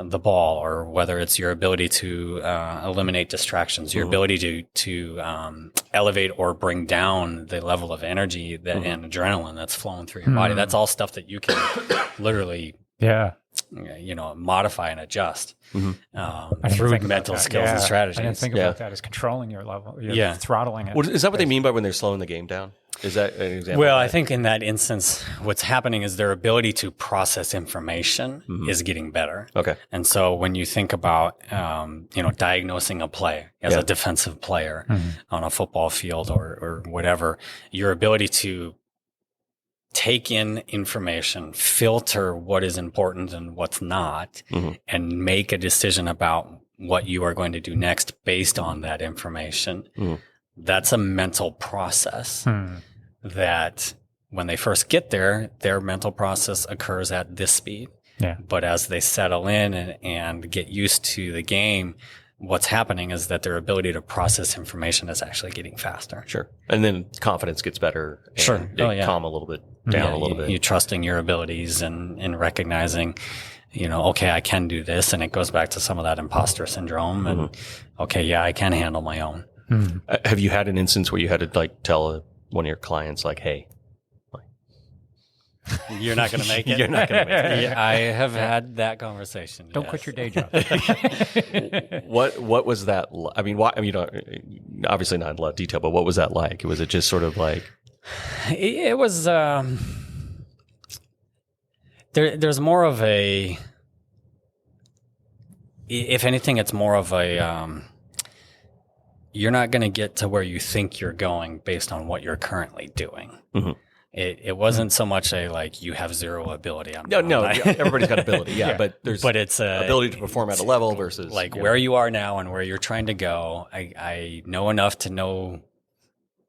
the ball, or whether it's your ability to eliminate distractions, your ability to elevate or bring down the level of energy and adrenaline that's flowing through your body. That's all stuff that you can literally modify and adjust through mental skills and strategies. I didn't think about that as controlling your level, throttling it. Well, is that what they mean by when they're slowing the game down? Is that an example? Well, I think in that instance, what's happening is their ability to process information is getting better. Okay. And so when you think about, diagnosing a play as a defensive player on a football field or whatever, your ability to take in information, filter what is important and what's not, and make a decision about what you are going to do next based on that information. That's a mental process that when they first get there, their mental process occurs at this speed. Yeah. But as they settle in and get used to the game, what's happening is that their ability to process information is actually getting faster. Sure. And then confidence gets better. And calm a little bit, down a little bit. You trusting your abilities and recognizing, okay, I can do this. And it goes back to some of that imposter syndrome. And okay, I can handle my own. Have you had an instance where you had to tell one of your clients hey, you're not going to make it? You're not going to make it. I have had that conversation. Don't quit your day job. What was that? I mean, why? I mean, obviously not in a lot of detail, but what was that like? Was it just sort of like? It was. There's more of a. If anything, it's more of a. You're not going to get to where you think you're going based on what you're currently doing. It wasn't so much you have zero ability. No, everybody's got ability, but it's ability to perform at a level versus where you are now and where you're trying to go. I know enough to know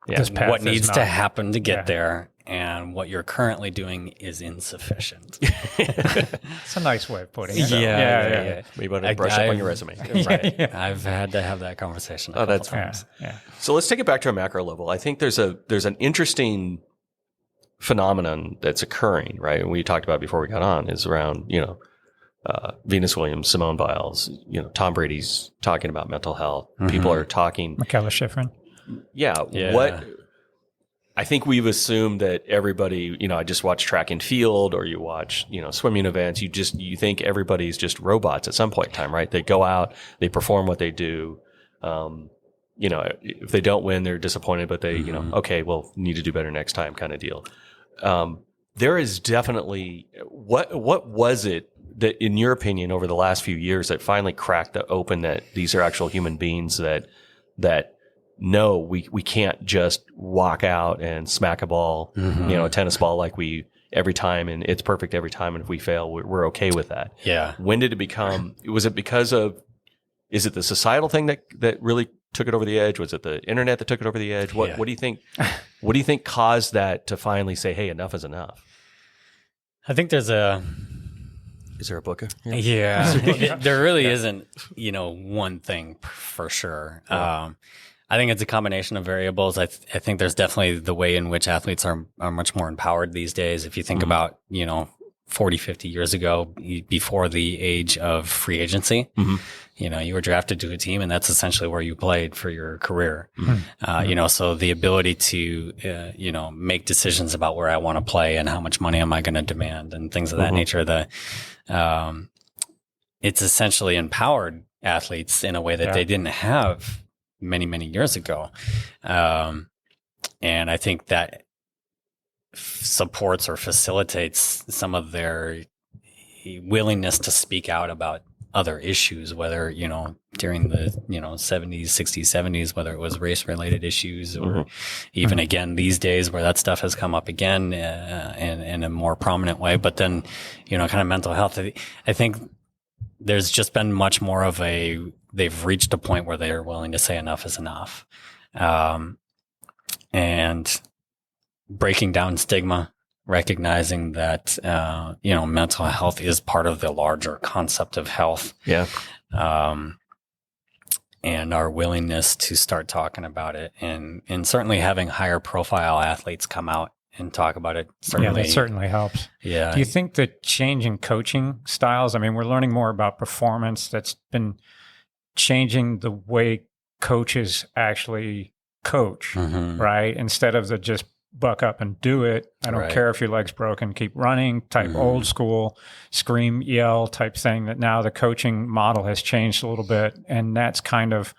what needs to happen to get there, and what you're currently doing is insufficient. It's a nice way of putting it. Yeah. Maybe you want to brush up on your resume. Right. I've had to have that conversation a couple times. Yeah. So let's take it back to a macro level. I think there's an interesting phenomenon that's occurring, right? And we talked about before we got on is around, Venus Williams, Simone Biles, Tom Brady's talking about mental health. People are talking. Michaela Schifrin. Yeah. What I think we've assumed that everybody, I just watch track and field or you watch, swimming events. You think everybody's just robots at some point in time, right? They go out, they perform what they do. If they don't win, they're disappointed, but they, okay, well, need to do better next time kind of deal. There is definitely what was it that, in your opinion, over the last few years that finally cracked open that these are actual human beings that no, we can't just walk out and smack a ball, a tennis ball like we every time, and it's perfect every time. And if we fail, we're okay with that. Yeah. When did it become, was it because of, is it the societal thing that really took it over the edge? Was it the internet that took it over the edge? What do you think, what do you think caused that to finally say, hey, enough is enough? I think is there a book? Yeah. There really isn't, one thing for sure. Yeah. I think it's a combination of variables. I think there's definitely the way in which athletes are much more empowered these days. If you think about, 40, 50 years ago, before the age of free agency, you were drafted to a team, and that's essentially where you played for your career. So the ability to, make decisions about where I want to play and how much money am I going to demand and things of that nature, it's essentially empowered athletes in a way that they didn't have many, many years ago. And I think that supports or facilitates some of their willingness to speak out about other issues, whether, during the, 70s, 60s, 70s, whether it was race related issues or even again, these days where that stuff has come up again in a more prominent way. But then, kind of mental health, I think there's just been much more of they've reached a point where they're willing to say enough is enough. And breaking down stigma, recognizing that, mental health is part of the larger concept of health. Yeah. And our willingness to start talking about it and certainly having higher profile athletes come out and talk about it. That certainly helps. Yeah. Do you think the change in coaching styles, we're learning more about performance, that's been changing the way coaches actually coach, right? Instead of the just buck up and do it. I don't care if your leg's broken, keep running type old school scream, yell type thing, that now the coaching model has changed a little bit. And that's kind of,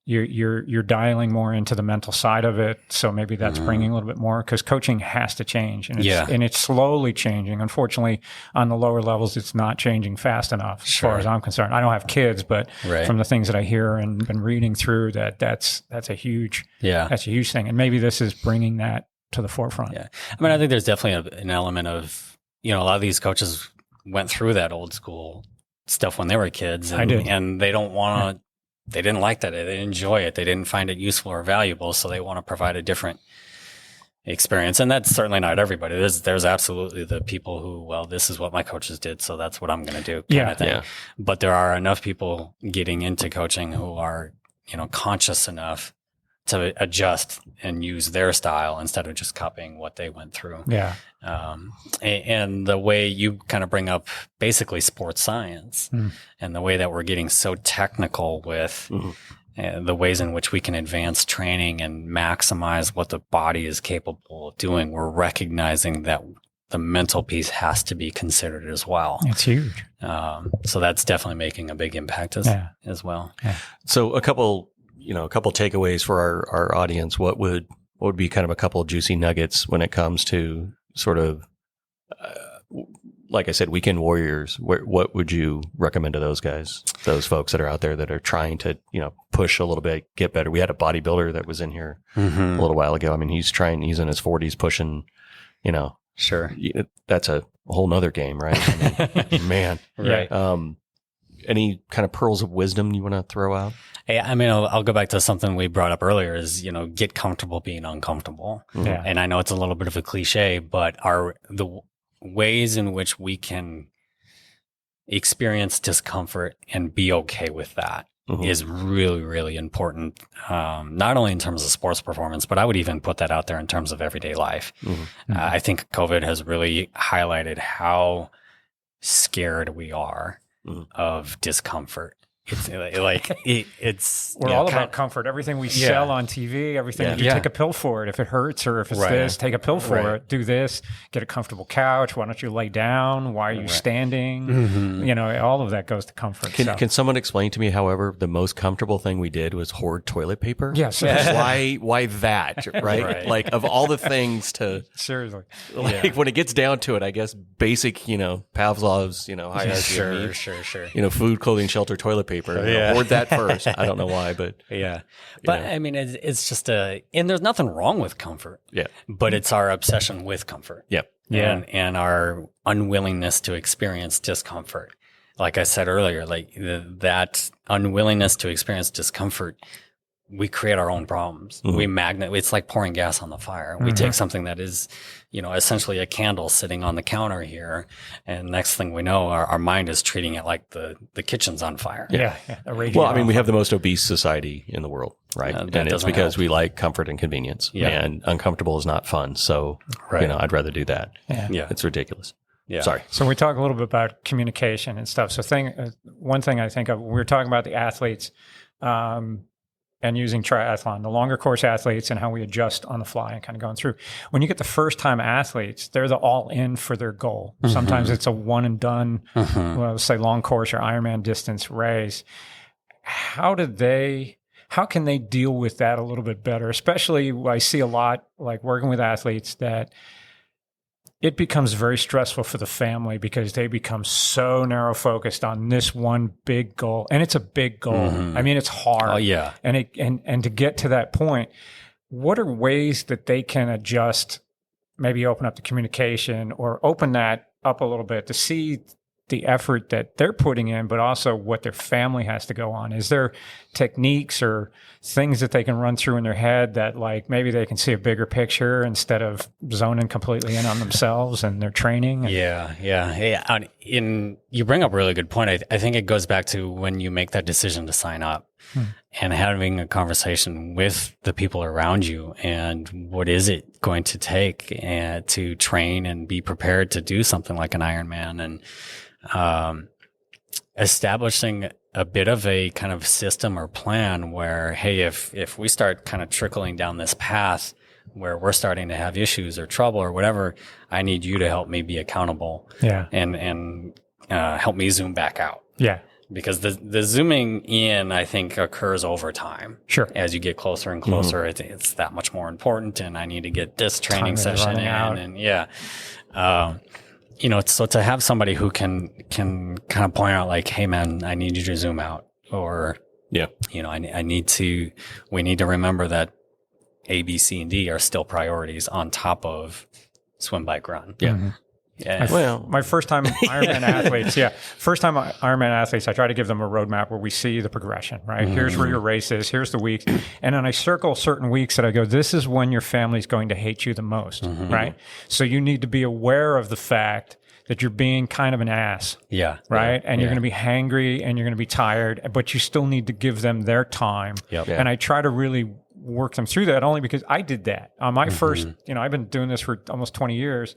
you're dialing more into the mental side of it. So maybe that's bringing a little bit more, because coaching has to change, and it's slowly changing. Unfortunately, on the lower levels, it's not changing fast enough as far as I'm concerned. I don't have kids, but from the things that I hear and been reading through, that's a huge thing. And maybe this is bringing that to the forefront. Yeah. I think there's definitely an element of, a lot of these coaches went through that old school stuff when they were kids, and they don't want to, they didn't like that. They didn't enjoy it. They didn't find it useful or valuable. So they want to provide a different experience. And that's certainly not everybody. There's absolutely the people who, well, this is what my coaches did, so that's what I'm going to do kind of thing. Yeah. But there are enough people getting into coaching who are, conscious enough to adjust and use their style instead of just copying what they went through. Yeah. And the way you kind of bring up basically sports science and the way that we're getting so technical with the ways in which we can advance training and maximize what the body is capable of doing, we're recognizing that the mental piece has to be considered as well. It's huge. So that's definitely making a big impact as well. Yeah. So a couple takeaways for our audience. What would be kind of a couple of juicy nuggets when it comes to sort of, like I said, weekend warriors? What would you recommend to those guys, those folks that are out there that are trying to, push a little bit, get better? We had a bodybuilder that was in here a little while ago. He's in his 40s pushing, Sure. That's a whole nother game, right? Man. Right. Any kind of pearls of wisdom you want to throw out? Hey, I'll go back to something we brought up earlier is, get comfortable being uncomfortable. Yeah. And I know it's a little bit of a cliche, but the ways in which we can experience discomfort and be okay with that is really, really important. Not only in terms of sports performance, but I would even put that out there in terms of everyday life. I think COVID has really highlighted how scared we are of discomfort. It's we're all about comfort. Everything we sell on TV, everything you take a pill for it. If it hurts or if it's this, take a pill for it. Do this, get a comfortable couch. Why don't you lay down? Why are you standing? All of that goes to comfort. Can someone explain to me, however, the most comfortable thing we did was hoard toilet paper? Yes. Why that? Right? Like of all the things to seriously, when it gets down to it, I guess basic, Pavlov's, hierarchy. Sure. Food, clothing, shelter, toilet paper. paper. Yeah. Hoard that first. I don't know why, but Yeah. But know. I mean, it's just and there's nothing wrong with comfort. Yeah. But it's our obsession with comfort. Yep. And our unwillingness to experience discomfort. Like I said earlier, like that unwillingness to experience discomfort, we create our own problems. Mm-hmm. It's like pouring gas on the fire. We take something that is, essentially a candle sitting on the counter here. And next thing we know, our mind is treating it like the kitchen's on fire. Yeah. Well, I mean, we have the most obese society in the world, right? That and it's doesn't because help. we like comfort and convenience. Yeah. And uncomfortable is not fun. So, Right. I'd rather do that. Yeah. It's ridiculous. Yeah. Sorry. So we talk a little bit about communication and stuff. So one thing I think of, we were talking about the athletes and using triathlon, the longer course athletes and how we adjust on the fly and kind of going through. When you get the first time athletes, they're the all in for their goal. Sometimes it's a one and done, well, say long course or Ironman distance race. How can they deal with that a little bit better? Especially I see a lot like working with athletes that it becomes very stressful for the family because they become so narrow focused on this one big goal. And it's a big goal. I mean, it's hard. Oh, yeah. And to get to that point, what are ways that they can adjust, maybe open up the communication or open that up a little bit to see the effort that they're putting in, but also what their family has to go on? Is there techniques or things that they can run through in their head that like maybe they can see a bigger picture instead of zoning completely in on themselves and their training? Yeah. You bring up a really good point. I think it goes back to when you make that decision to sign up and having a conversation with the people around you and what is it going to take to train and be prepared to do something like an Ironman, and establishing a bit of a kind of system or plan where, hey, if we start kind of trickling down this path where we're starting to have issues or trouble or whatever, I need you to help me be accountable. Yeah. And help me zoom back out. Yeah. Because the zooming in, I think, occurs over time. Sure. As you get closer and closer, it's that much more important. And I need to get this training session in. Out. And so to have somebody who can kind of point out like, hey man, I need you to zoom out, or, we need to remember that A, B, C, and D are still priorities on top of swim, bike, run. Yeah. Yeah. My first time Ironman athletes, I try to give them a roadmap where we see the progression, right? Here's where your race is. Here's the week. And then I circle certain weeks that I go, this is when your family's going to hate you the most, right? So you need to be aware of the fact that you're being kind of an ass. Yeah. Right. And you're going to be hangry and you're going to be tired, but you still need to give them their time. Yep. And I try to really work them through that only because I did that. On my first, I've been doing this for almost 20 years.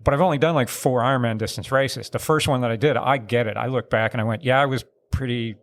But I've only done like 4 Ironman distance races. The first one that I did, I get it. I look back and I went, yeah, I was pretty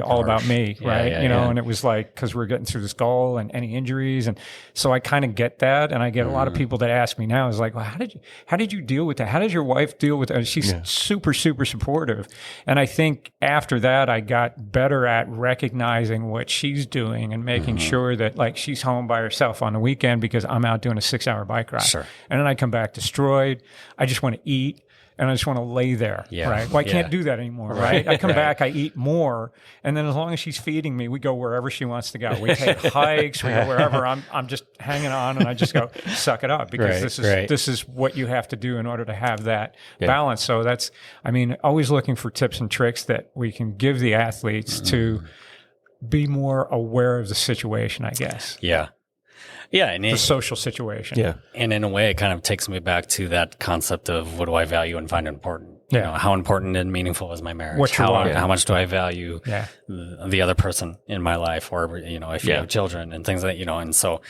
all about me, right? And it was like, because we're getting through this goal and any injuries. And so I kind of get that. And I get a lot of people that ask me now is like, well, how did you deal with that? How did your wife deal with that? She's super, super supportive. And I think after that, I got better at recognizing what she's doing and making sure that like she's home by herself on the weekend because I'm out doing a 6-hour bike ride. Sure. And then I come back destroyed. I just want to eat. And I just want to lay there, right? Well, I can't do that anymore, right? I come back, I eat more, and then as long as she's feeding me, we go wherever she wants to go. We take hikes, we go wherever. I'm just hanging on, and I just go suck it up because this is what you have to do in order to have that balance. So that's, always looking for tips and tricks that we can give the athletes to be more aware of the situation, I guess. Yeah. Yeah. And the social situation. Yeah. And in a way, it kind of takes me back to that concept of what do I value and find important? Yeah. How important and meaningful is my marriage? How much do I value the other person in my life? Or, if you have children and things like that, and so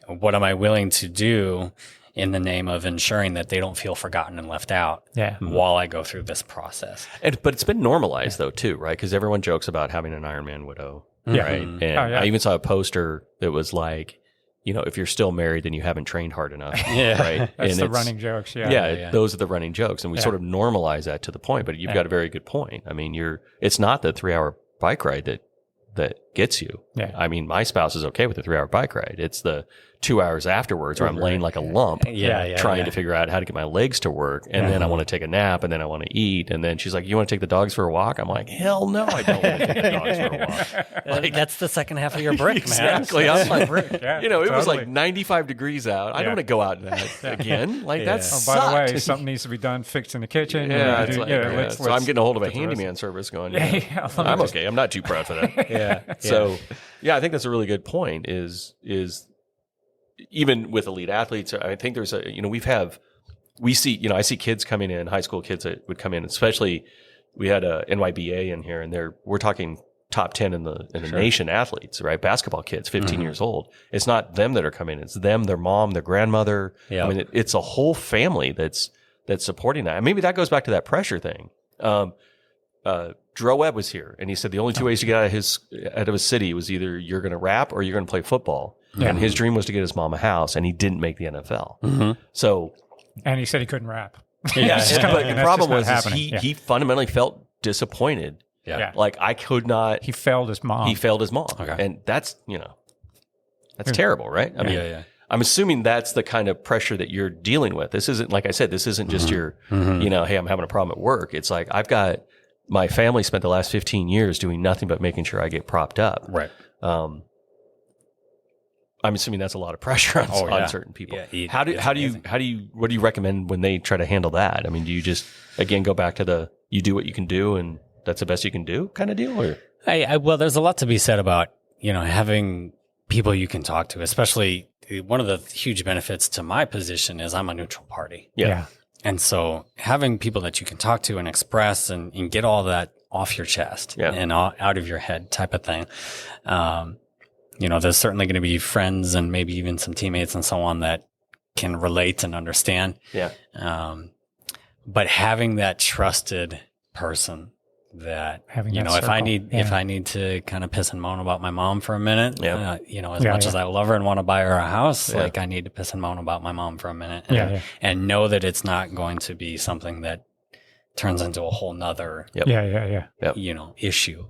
what am I willing to do in the name of ensuring that they don't feel forgotten and left out while I go through this process? But it's been normalized though too, right? Because everyone jokes about having an Ironman widow, right? And I even saw a poster that was like, if you're still married, then you haven't trained hard enough. Right. That's the running jokes. Those are the running jokes. And we sort of normalize that to the point, but you've got a very good point. It's not the 3-hour bike ride that gets you. Yeah. I mean, my spouse is okay with the 3-hour bike ride. It's the 2 hours afterwards where I'm laying like a lump trying to figure out how to get my legs to work. And then I want to take a nap, and then I want to eat. And then she's like, you want to take the dogs for a walk? I'm like, hell no, I don't want to take the dogs for a walk. Like, that's the second half of your brick, Exactly. man. I'm like, Yeah, it was totally. like 95 degrees out. I don't want to go out in that again. Like that Oh, sucked. by the way, something needs to be done, fixed in the kitchen. Yeah, Let's so I'm getting a hold of a get the rest handyman service going, Yeah, I'm okay. I'm not too proud for that. So, I think that's a really good point is even with elite athletes, I think there's we see, I see kids coming in, high school kids that would come in, especially we had a NYBA in here, and we're talking top 10 in the nation athletes, right? Basketball kids, 15 years old. It's not them that are coming. It's them, their mom, their grandmother. Yeah. I mean, it's a whole family that's supporting that. And maybe that goes back to that pressure thing. Drew Webb was here, and he said the only two ways to get out of his city was either you're going to rap or you're going to play football. Yeah. And his dream was to get his mom a house, and he didn't make the NFL. So, And he said he couldn't rap. but that's the problem just not was is happening. he fundamentally felt disappointed. Yeah. Like I could not. He failed his mom. He failed his mom, and that's terrible, right? I mean, I'm assuming that's the kind of pressure that you're dealing with. This isn't, like I said, this isn't just your, hey, I'm having a problem at work. It's like I've got my family spent the last 15 years doing nothing but making sure I get propped up. Right. I'm assuming that's a lot of pressure on certain people. Yeah, What do you recommend when they try to handle that? I mean, do you just, again, go back to you do what you can do and that's the best you can do kind of deal? Or? Well, there's a lot to be said about, having people you can talk to, especially one of the huge benefits to my position is I'm a neutral party. Yeah. And so having people that you can talk to and express and get all that off your chest and out of your head type of thing. There's certainly going to be friends and maybe even some teammates and so on that can relate and understand. Yeah. But having that trusted person that, Having if that I need, circle. if I need to kind of piss and moan about my mom for a minute, as Yeah, much as I love her and want to buy her a house, Yeah. like I need to piss and moan about my mom for a minute and know that it's not going to be something that turns into a whole nother, issue.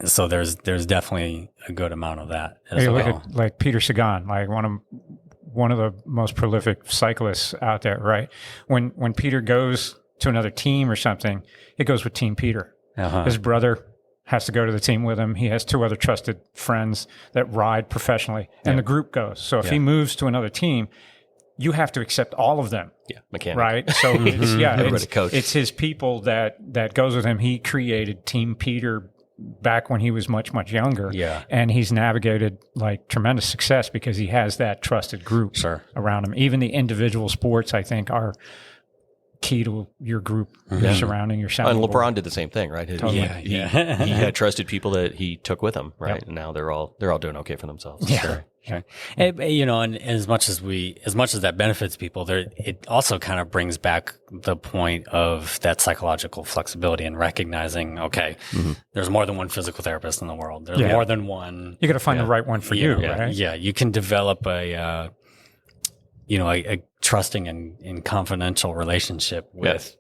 So there's definitely a good amount of that as Hey, well. look at like Peter Sagan, like one of the most prolific cyclists out there, right? When Peter goes to another team or something, it goes with Team Peter. His brother has to go to the team with him. He has two other trusted friends that ride professionally, and the group goes. So if he moves to another team, you have to accept all of them. Yeah. Mechanic. Right. So it's, coach. it's his people that goes with him. He created Team Peter back when he was much, much younger. Yeah. And he's navigated like tremendous success because he has that trusted group around him. Even the individual sports, I think, are key to your group surrounding yourself. And LeBron did the same thing, right? Totally. He had trusted people that he took with him, right? And now they're all doing okay for themselves. Yeah. Sure. And as much as that benefits people, it also kind of brings back the point of that psychological flexibility and recognizing, okay, there's more than one physical therapist in the world. There's more than one. You got to find the right one for you, right? Yeah. You can develop a trusting and confidential relationship with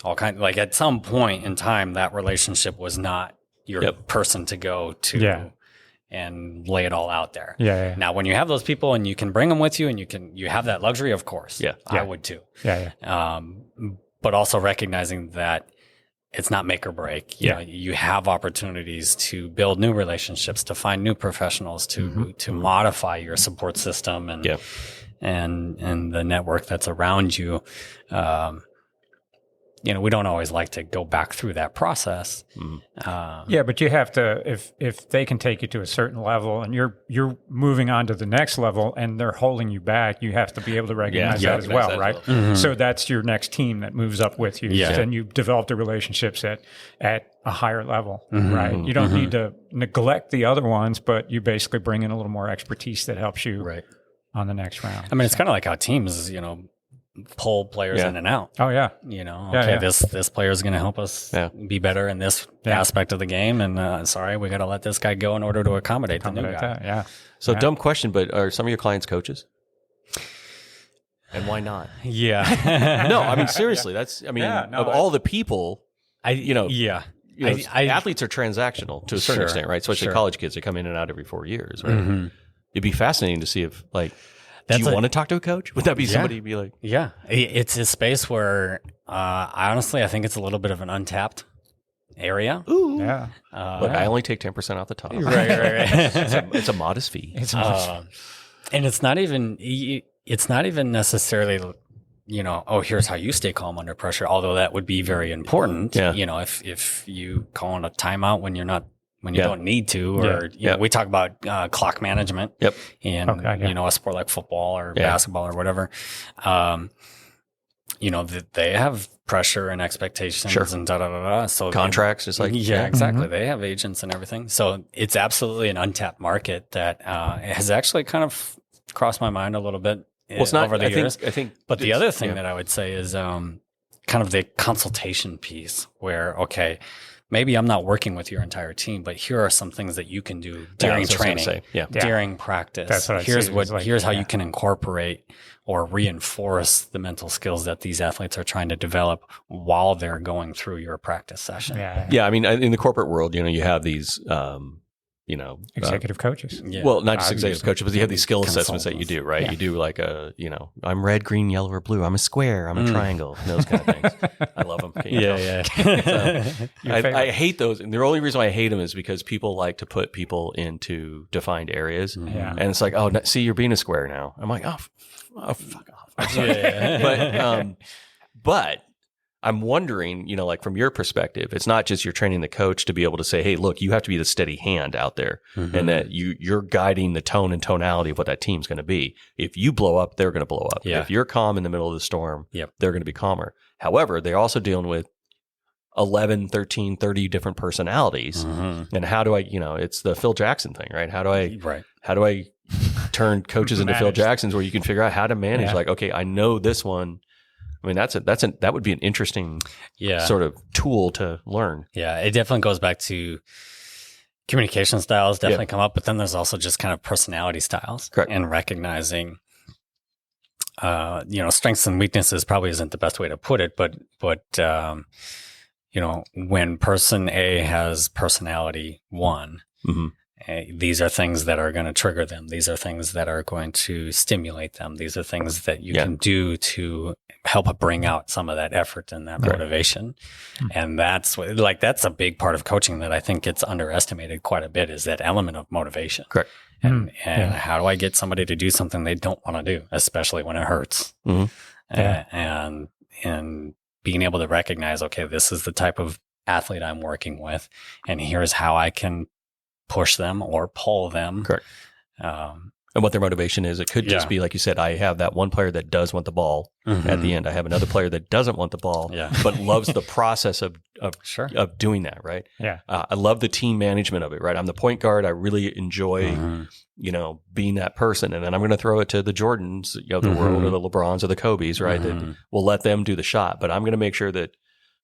all kinds. Like at some point in time, that relationship was not your person to go to and lay it all out there. Yeah. Now, when you have those people and you can bring them with you and you have that luxury, of course. I would too. But also recognizing that it's not make or break. You know, you have opportunities to build new relationships, to find new professionals, to modify your support system and the network that's around you. We don't always like to go back through that process. But you have to, if they can take you to a certain level and you're moving on to the next level and they're holding you back, you have to be able to recognize that as well, right? So that's your next team that moves up with you. And you've developed the relationships at a higher level, right? You don't need to neglect the other ones, but you basically bring in a little more expertise that helps you on the next round. I mean, it's kind of like how teams, pull players in and out. Oh yeah. This player is going to help us be better in this aspect of the game. And we got to let this guy go in order to accommodate the new guy. So dumb question, but are some of your clients coaches? And why not? Yeah. No, I mean, seriously, of all the people, athletes are transactional to a certain extent, right? Especially college kids, they come in and out every 4 years, right? Mm-hmm. It'd be fascinating to see if do you want to talk to a coach? Would that be somebody be like? Yeah, it's a space where I think it's a little bit of an untapped area. Ooh. Yeah. Look, I only take 10% off the top. Right. It's a modest fee. And it's not even necessarily, here's how you stay calm under pressure, although that would be very important. Yeah. If you call in a timeout when you don't need to, or we talk about clock management. Yep. And a sport like football or basketball or whatever, they have pressure and expectations and So contracts, just like exactly. Mm-hmm. They have agents and everything. So it's absolutely an untapped market that has actually kind of crossed my mind a little bit over the years. But the other thing that I would say is kind of the consultation piece, where maybe I'm not working with your entire team, but here are some things that you can do during training, during practice. That's what here's how you can incorporate or reinforce the mental skills that these athletes are trying to develop while they're going through your practice session. Yeah. I mean, in the corporate world, you have these, executive coaches. Yeah. Well, not just executive coaches, but you have these skill assessments that you do, right? Yeah. You do like I'm red, green, yellow, or blue. I'm a square. I'm a triangle. Those kind of things. I love them. I hate those. And the only reason why I hate them is because people like to put people into defined areas. Yeah. And it's like, see, you're being a square now. I'm like, fuck off. But I'm wondering, like from your perspective, it's not just you're training the coach to be able to say, hey, look, you have to be the steady hand out there, and that you're guiding the tone and tonality of what that team's going to be. If you blow up, they're going to blow up. Yeah. If you're calm in the middle of the storm, they're going to be calmer. However, they're also dealing with 11, 13, 30 different personalities. Mm-hmm. And how do I, it's the Phil Jackson thing, right? How do I turn coaches into Phil Jacksons where you can figure out how to manage I know this one. I mean, that would be an interesting sort of tool to learn. Yeah, it definitely goes back to communication styles definitely come up, but then there's also just kind of personality styles. Correct. And recognizing, strengths and weaknesses probably isn't the best way to put it, but when person A has personality 1, mm-hmm. These are things that are going to trigger them. These are things that are going to stimulate them. These are things that you can do to help bring out some of that effort and that motivation. And that's a big part of coaching that I think gets underestimated quite a bit, is that element of motivation. Correct. And how do I get somebody to do something they don't want to do, especially when it hurts? Mm-hmm. And being able to recognize, this is the type of athlete I'm working with, and here's how I can push them or pull them. Correct. And what their motivation is. It could just be, like you said, I have that one player that does want the ball at the end. I have another player that doesn't want the ball, but loves the process of doing that, right? Yeah. I love the team management of it, right? I'm the point guard. I really enjoy, being that person. And then I'm going to throw it to the Jordans, the world, or the LeBrons or the Kobes, right? That we'll let them do the shot. But I'm going to make sure that,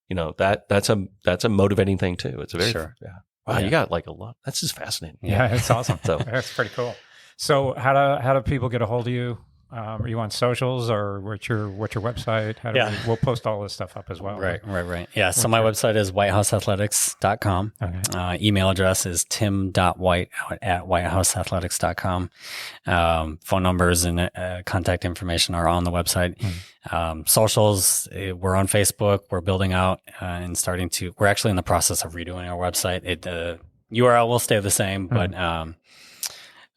that's a motivating thing too. It's a very, wow, you got like a lot. That's just fascinating. Yeah, it's awesome. So that's pretty cool. So how do people get a hold of you? Are you on socials, or what's your website? We'll post all this stuff up as well. Right. Yeah. So my website is whitehouseathletics.com. Okay. Email address is Tim.White at whitehouseathletics.com. Phone numbers and contact information are on the website. Socials, we're on Facebook. We're building out and we're actually in the process of redoing our website. The URL will stay the same, but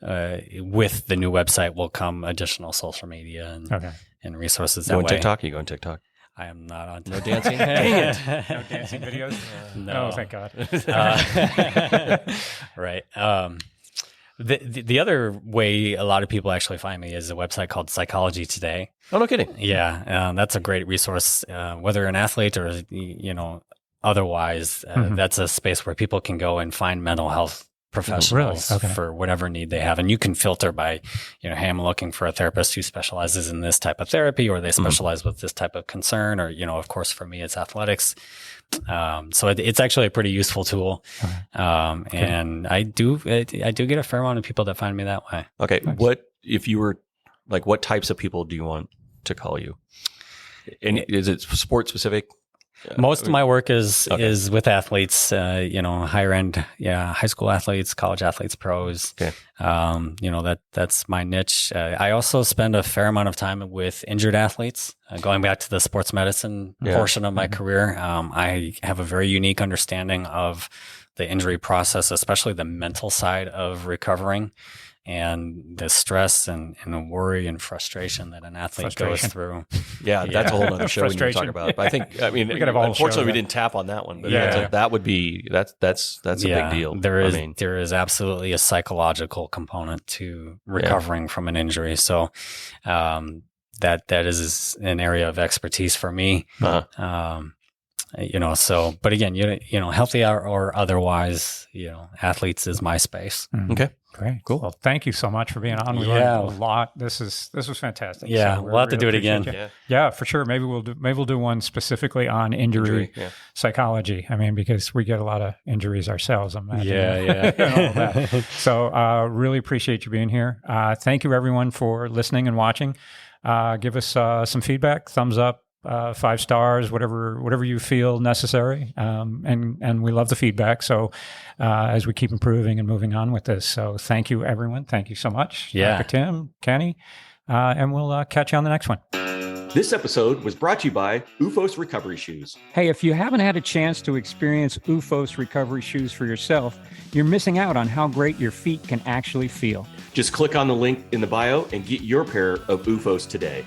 with the new website will come additional social media and resources. You go on TikTok? You go on TikTok? I am not on TikTok. No dancing? Dang it. No dancing videos? No. Oh, thank God. Right. The other way a lot of people actually find me is a website called Psychology Today. Oh, no kidding. Yeah. That's a great resource, whether an athlete or, otherwise. That's a space where people can go and find mental health professionals for whatever need they have. And you can filter by, hey, I'm looking for a therapist who specializes in this type of therapy, or they specialize with this type of concern, or, of course, for me, it's athletics. So it's actually a pretty useful tool. And I do get a fair amount of people that find me that way. Okay. Nice. What types of people do you want to call you? And is it sport specific? Most of my work is with athletes, higher end, high school athletes, college athletes, pros. Okay. That's my niche. I also spend a fair amount of time with injured athletes. Going back to the sports medicine portion of my career, I have a very unique understanding of the injury process, especially the mental side of recovering. And the stress and the worry and frustration that an athlete goes through. Yeah, that's a whole other show we need to talk about. But unfortunately, we didn't tap on that one. But that would be that's a big deal. There is absolutely a psychological component to recovering from an injury. So that is an area of expertise for me. But again, healthy or otherwise, athletes is my space. Okay. Great. Cool. Well, thank you so much for being on. We learned a lot. This was fantastic. Yeah. So we'll have to do it again. Yeah, for sure. Maybe we'll do one specifically on injury psychology. I mean, because we get a lot of injuries ourselves. I'm imagining. And all that. So really appreciate you being here. Thank you everyone for listening and watching. Give us some feedback, thumbs up, 5 stars, whatever you feel necessary. And we love the feedback. So as we keep improving and moving on with this. So thank you, everyone. Thank you so much. Yeah. Dr. Tim, Kenny, and we'll catch you on the next one. This episode was brought to you by OOFOS Recovery Shoes. Hey, if you haven't had a chance to experience OOFOS recovery shoes for yourself, you're missing out on how great your feet can actually feel. Just click on the link in the bio and get your pair of OOFOS today.